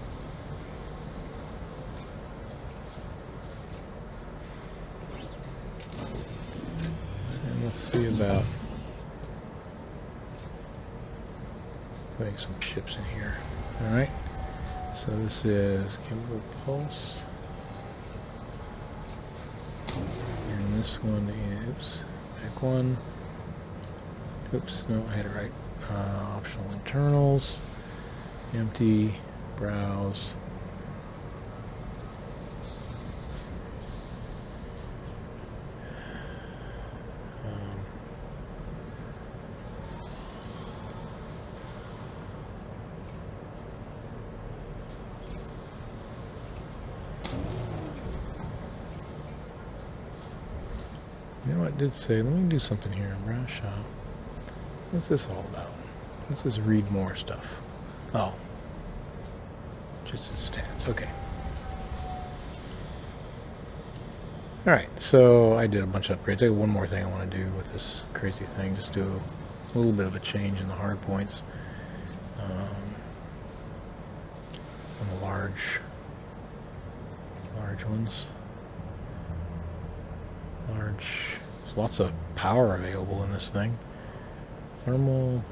And let's see about putting some ships in here. Alright. So this is Chemical Pulse. And this one is back one. Oops, no, I had it right. Optional internals. Empty. Browse. You know what it did say? Let me do something here. Browse shop. What's this all about? What's this read more stuff? Oh. Just his stats. Okay. Alright, so I did a bunch of upgrades. I got one more thing I want to do with this crazy thing. Just do a little bit of a change in the hard points. On the large ones. There's lots of power available in this thing. Thermal,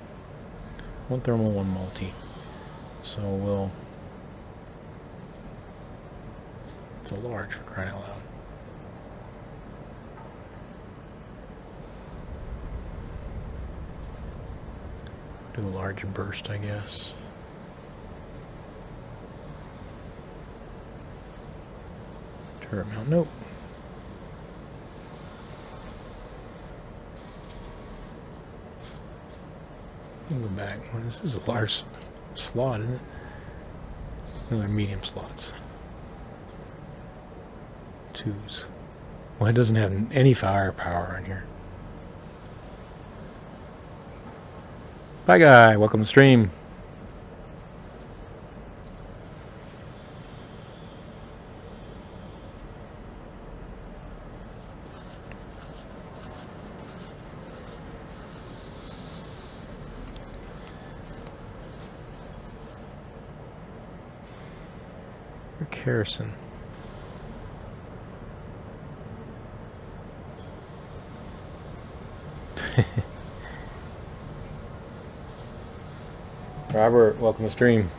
one thermal, one multi. So we'll. It's a large for crying out loud. Do a large burst, I guess. Turret mount, nope. Go back. Well, this is a large slot, isn't it? Another medium slots. 2s. Well, it doesn't have any firepower in here. Bye, guy. Welcome to the stream. Harrison. Robert, welcome to stream.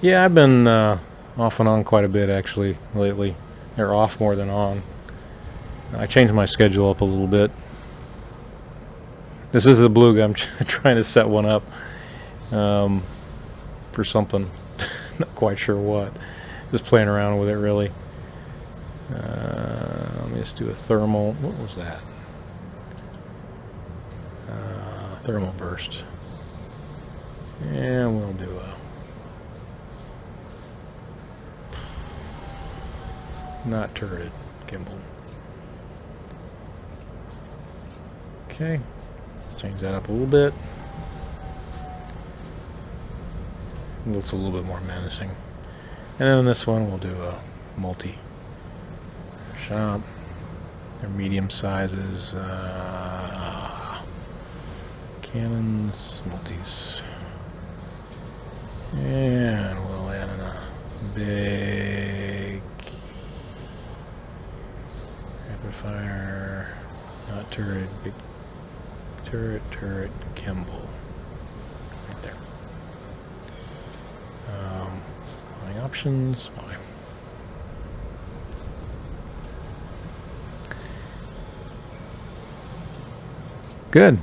Yeah, I've been off and on quite a bit actually lately. Or off more than on. I changed my schedule up a little bit. This is the blue guy. I'm trying to set one up for something. Not quite sure what. Just playing around with it, really. Let me just do a thermal. What was that? Thermal burst. And we'll do a... Not turreted. Gimbal. Okay. Change that up a little bit. Looks a little bit more menacing. And then on this one we'll do a multi shop. They're medium sizes. Cannons, multis. And we'll add in a big rapid fire, not turret, big turret, gimbal. Right there. My options. Fine. Good.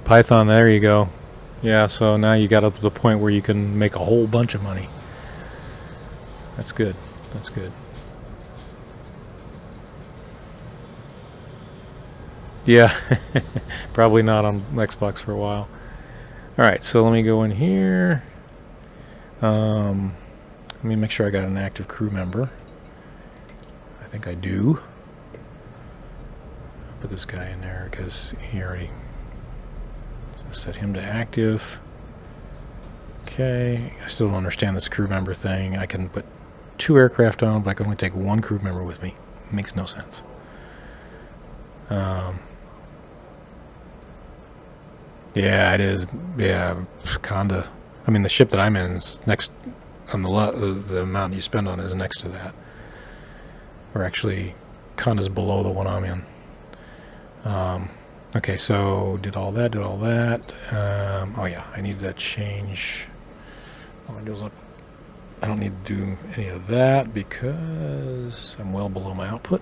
Python, there you go. Yeah, so now you got up to the point where you can make a whole bunch of money. That's good. That's good. Yeah, probably not on Xbox for a while. Alright, so let me go in here. Let me make sure I got an active crew member. I think I do. I'll put this guy in there because he already... Set him to active. Okay, I still don't understand this crew member thing. I can put 2 aircraft on, but I can only take 1 crew member with me. It makes no sense. Yeah, it is. Yeah, Conda. I mean, the ship that I'm in is next on the amount you spend on is next to that. Or actually, Conda's below the one I'm in. Okay, so did all that. Oh yeah, I need that change. I don't need to do any of that because I'm well below my output.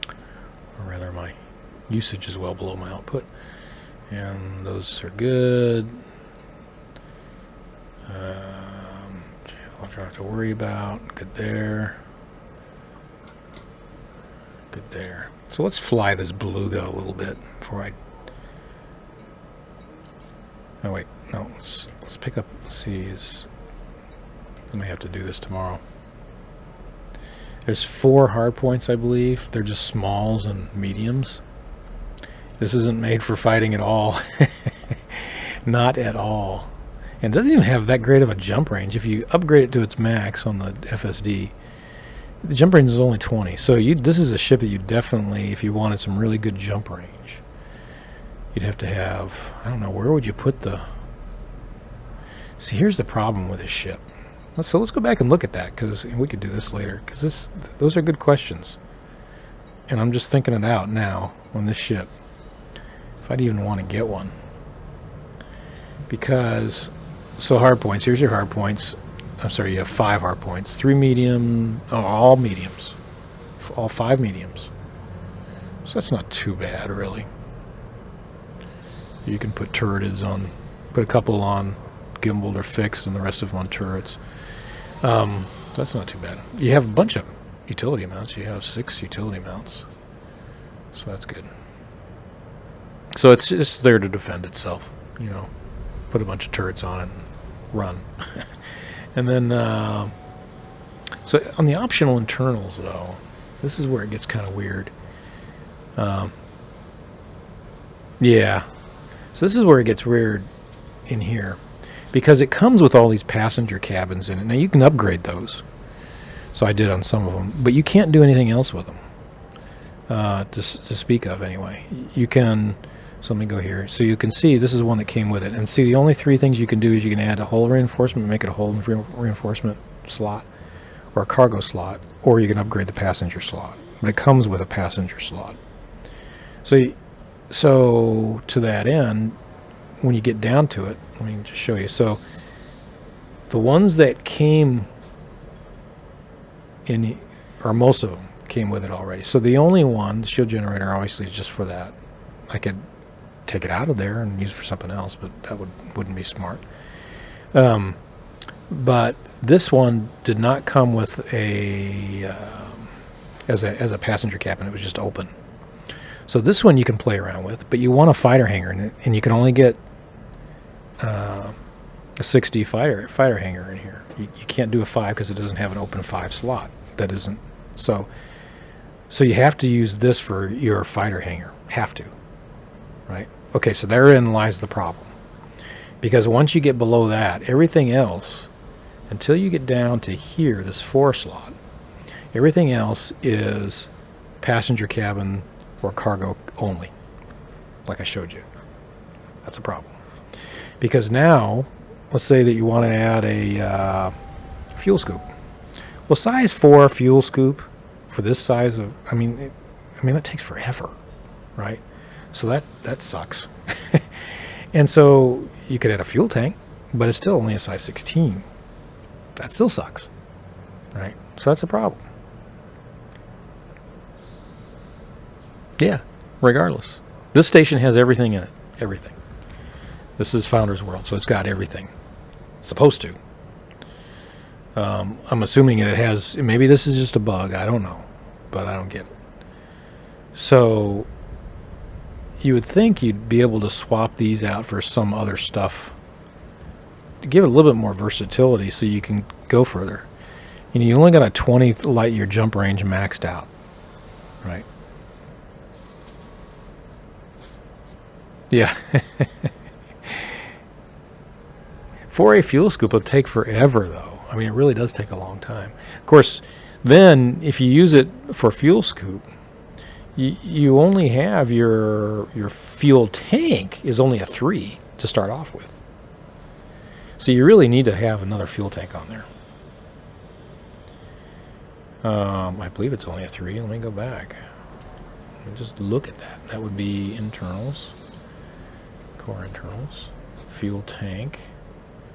Or rather, my usage is well below my output. And those are good. I don't have to worry about. Good there. Good there. So let's fly this beluga a little bit before I... Oh wait, no. Let's pick up. Let's see. I may have to do this tomorrow. There's 4 hard points, I believe. They're just smalls and mediums. This isn't made for fighting at all. Not at all. And it doesn't even have that great of a jump range. If you upgrade it to its max on the FSD, the jump range is only 20. So this is a ship that you definitely, if you wanted some really good jump range, you'd have to have, I don't know, where would you put the... See, here's the problem with this ship. So let's go back and look at that, because we could do this later, because those are good questions. And I'm just thinking it out now on this ship. If I'd even want to get one. Because, so hard points, here's your hard points. I'm sorry, you have 5 hard points. 3 medium, oh, all mediums. All 5 mediums. So that's not too bad, really. You can put turrets on, put a couple on gimbaled or fixed, and the rest of them on turrets. So that's not too bad. You have a bunch of utility mounts. You have 6 utility mounts. So that's good. So it's just there to defend itself, you know. Put a bunch of turrets on it and run. And then, so on the optional internals, though, this is where it gets kind of weird. Yeah. So this is where it gets weird in here. Because it comes with all these passenger cabins in it. Now, you can upgrade those. So I did on some of them. But you can't do anything else with them. To speak of, anyway. You can... So let me go here. So you can see this is one that came with it. And see, the only 3 things you can do is you can add a hull reinforcement, make it a hull reinforcement slot, or a cargo slot, or you can upgrade the passenger slot. But it comes with a passenger slot. So to that end, when you get down to it, let me just show you. So the ones that came in, or most of them came with it already. So the only one, the shield generator, obviously is just for that. I could take it out of there and use it for something else, but that wouldn't be smart. But this one did not come with a as a passenger cabin. It was just open. So this one you can play around with, but you want a fighter hangar in it, and you can only get a 60 fighter hangar in here. You can't do a 5 because it doesn't have an open 5 slot. That isn't so you have to use this for your fighter hangar. Have to. Right? Okay, so therein lies the problem. Because once you get below that, everything else, until you get down to here, this 4 slot, everything else is passenger cabin or cargo only, like I showed you. That's a problem. Because now, let's say that you want to add a fuel scoop. Well, size 4 fuel scoop for this size of, I mean, that takes forever, right? So that sucks. And so you could add a fuel tank, but it's still only a size 16. That still sucks, right? So that's a problem. Yeah, regardless. This station has everything in it. Everything. This is Founder's World, so it's got everything. It's supposed to. I'm assuming it has... Maybe this is just a bug. I don't know. But I don't get it. So... You would think you'd be able to swap these out for some other stuff to give it a little bit more versatility so you can go further. You know, you only got a 20 light year jump range maxed out, right? Yeah. 4A fuel scoop will take forever, though. I mean, it really does take a long time. Of course, then if you use it for fuel scoop, you only have your fuel tank is only a 3 to start off with. So you really need to have another fuel tank on there. I believe it's only a 3. Let me go back. Let me just look at that. That would be internals. Core internals. Fuel tank.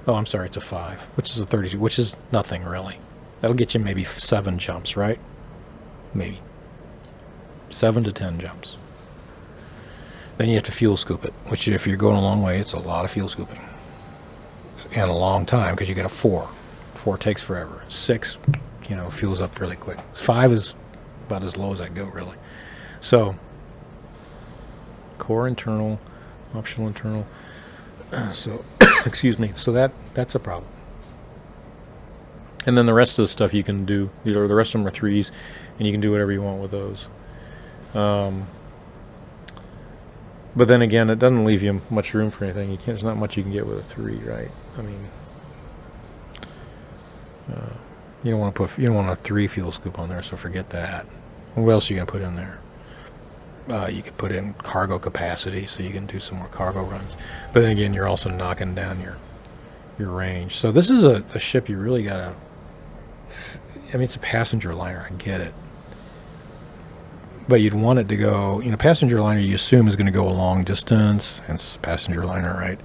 Oh, I'm sorry, it's a 5, which is a 32, which is nothing really. That'll get you maybe 7 jumps, right? Maybe. 7 to 10 jumps. Then you have to fuel scoop it, which if you're going a long way, it's a lot of fuel scooping. And a long time, because you get a 4. 4 takes forever. 6, you know, fuels up really quick. 5 is about as low as I go, really. So, core internal, optional internal. So, excuse me. So that's a problem. And then the rest of the stuff you can do, the rest of them are 3s, and you can do whatever you want with those. But then again, it doesn't leave you much room for anything. There's not much you can get with a 3, right? I mean, you don't want a 3 fuel scoop on there, so forget that. What else are you gonna put in there? You could put in cargo capacity, so you can do some more cargo runs. But then again, you're also knocking down your range. So this is a ship you really gotta. I mean, it's a passenger liner. I get it. But you'd want it to go, you know, passenger liner you assume is going to go a long distance, hence passenger liner, right?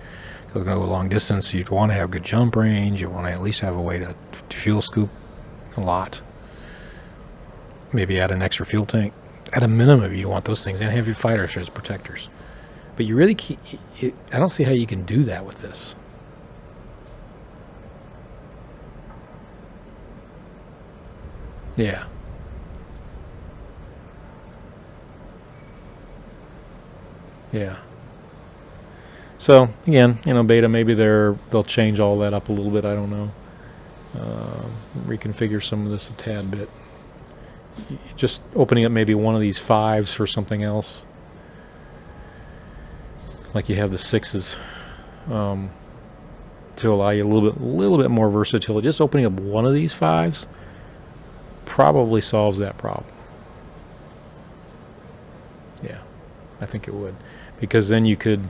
It'll go a long distance. You'd want to have good jump range. You want to at least have a way to fuel scoop a lot. Maybe add an extra fuel tank. At a minimum, you want those things and have your fighters as protectors. But you really can't, I don't see how you can do that with this. Yeah. Yeah. So again, you know, beta, maybe they'll change all that up a little bit. I don't know. Reconfigure some of this a tad bit. Just opening up maybe one of these 5s for something else, like you have the 6s, to allow you a little bit more versatility. Just opening up one of these 5s probably solves that problem. Yeah, I think it would. Because then you could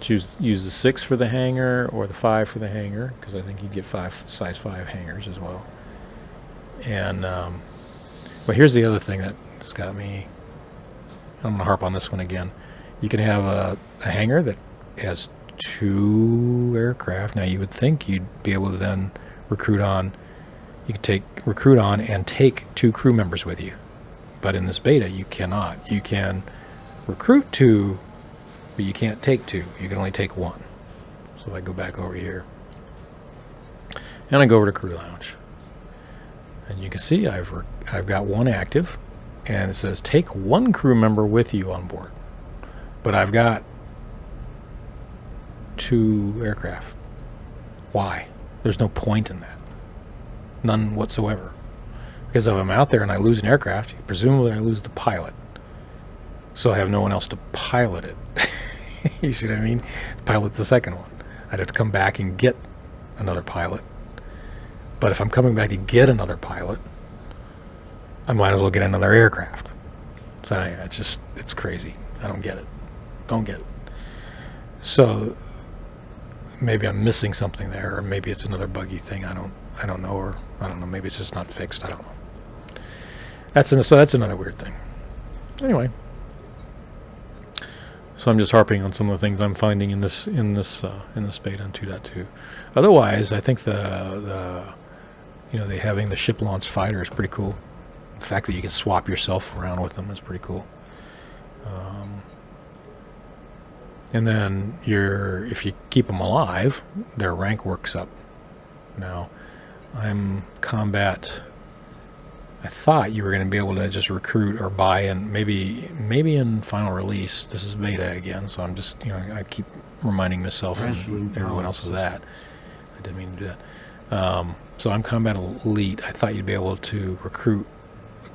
use the 6 for the hangar or the 5 for the hangar, because I think you get size 5 hangars as well. And but here's the other thing that's got me. I'm going to harp on this one again. You can have a hangar that has 2 aircraft. Now you would think you'd be able to then recruit on. You could recruit on and take 2 crew members with you, but in this beta you cannot. You can recruit 2, but you can't take 2. You can only take 1. So if I go back over here and I go over to crew lounge, and you can see I've got 1 active, and it says take 1 crew member with you on board, but I've got 2 aircraft. Why? There's no point in that, none whatsoever, because if I'm out there and I lose an aircraft, presumably I lose the pilot. So I have no one else to pilot it. You see what I mean? Pilot the second one. I'd have to come back and get another pilot. But if I'm coming back to get another pilot, I might as well get another aircraft. So yeah, it's crazy. I don't get it. Don't get it. So maybe I'm missing something there, or maybe it's another buggy thing. I don't know, or I don't know. Maybe it's just not fixed. I don't know. So that's another weird thing. Anyway. So I'm just harping on some of the things I'm finding in this beta in 2.2. Otherwise, I think the having the ship launch fighter is pretty cool. The fact that you can swap yourself around with them is pretty cool. And then if you keep them alive, their rank works up. Now, I'm combat. I thought you were going to be able to just recruit or buy in, maybe in final release. This is beta again, so I'm just, I keep reminding myself and everyone else of that. I didn't mean to do that. So I'm combat elite. I thought you'd be able to recruit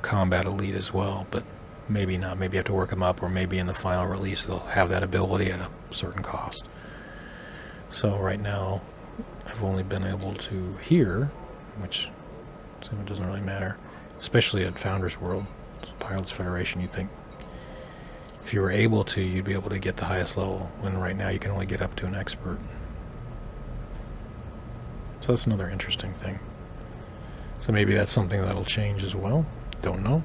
combat elite as well, but maybe not. Maybe you have to work them up, or maybe in the final release they'll have that ability at a certain cost. So right now I've only been able to here, which it doesn't really matter. Especially at Founders World, Pilots Federation, you'd think if you were able to, you'd be able to get the highest level, when right now you can only get up to an expert. So that's another interesting thing. So maybe that's something that'll change as well. Don't know.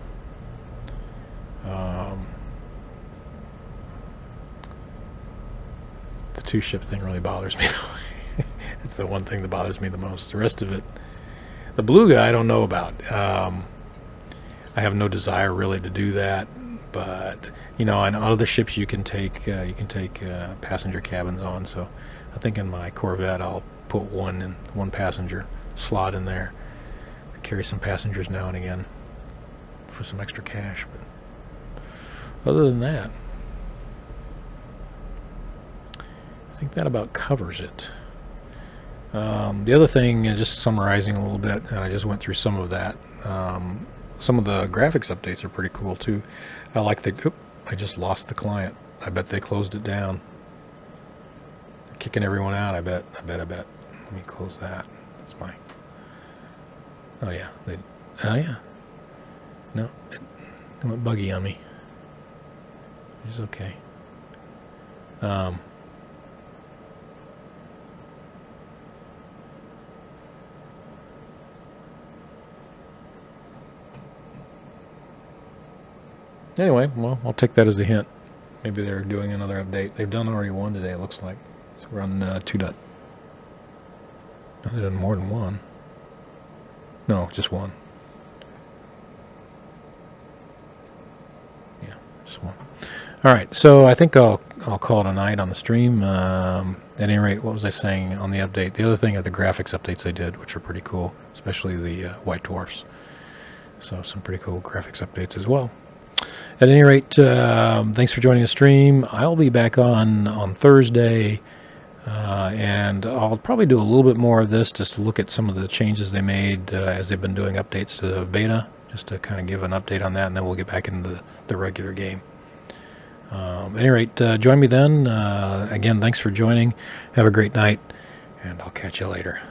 The 2-ship thing really bothers me, though. It's the one thing that bothers me the most. The rest of it, the blue guy I don't know about. I have no desire really to do that, but on other ships you can take passenger cabins on. So I think in my Corvette I'll put one passenger slot in there, carry some passengers now and again for some extra cash. But other than that, I think that about covers it. The other thing, just summarizing a little bit, and I just went through some of that. Some of the graphics updates are pretty cool too. I like the. I just lost the client. I bet they closed it down. Kicking everyone out. I bet. Let me close that. That's my. Oh yeah. Oh yeah. No, it went buggy on me. It's okay. Anyway, well, I'll take that as a hint. Maybe they're doing another update. They've done already one today, it looks like. So we're on 2. No, they've done more than one. No, just one. Yeah, just one. All right, so I think I'll call it a night on the stream. At any rate, what was I saying on the update? The other thing are the graphics updates they did, which are pretty cool, especially the white dwarfs. So some pretty cool graphics updates as well. At any rate, thanks for joining the stream. I'll be back on Thursday, and I'll probably do a little bit more of this just to look at some of the changes they made as they've been doing updates to the beta, just to kind of give an update on that, and then we'll get back into the regular game. At any rate, join me then. Again, thanks for joining. Have a great night, and I'll catch you later.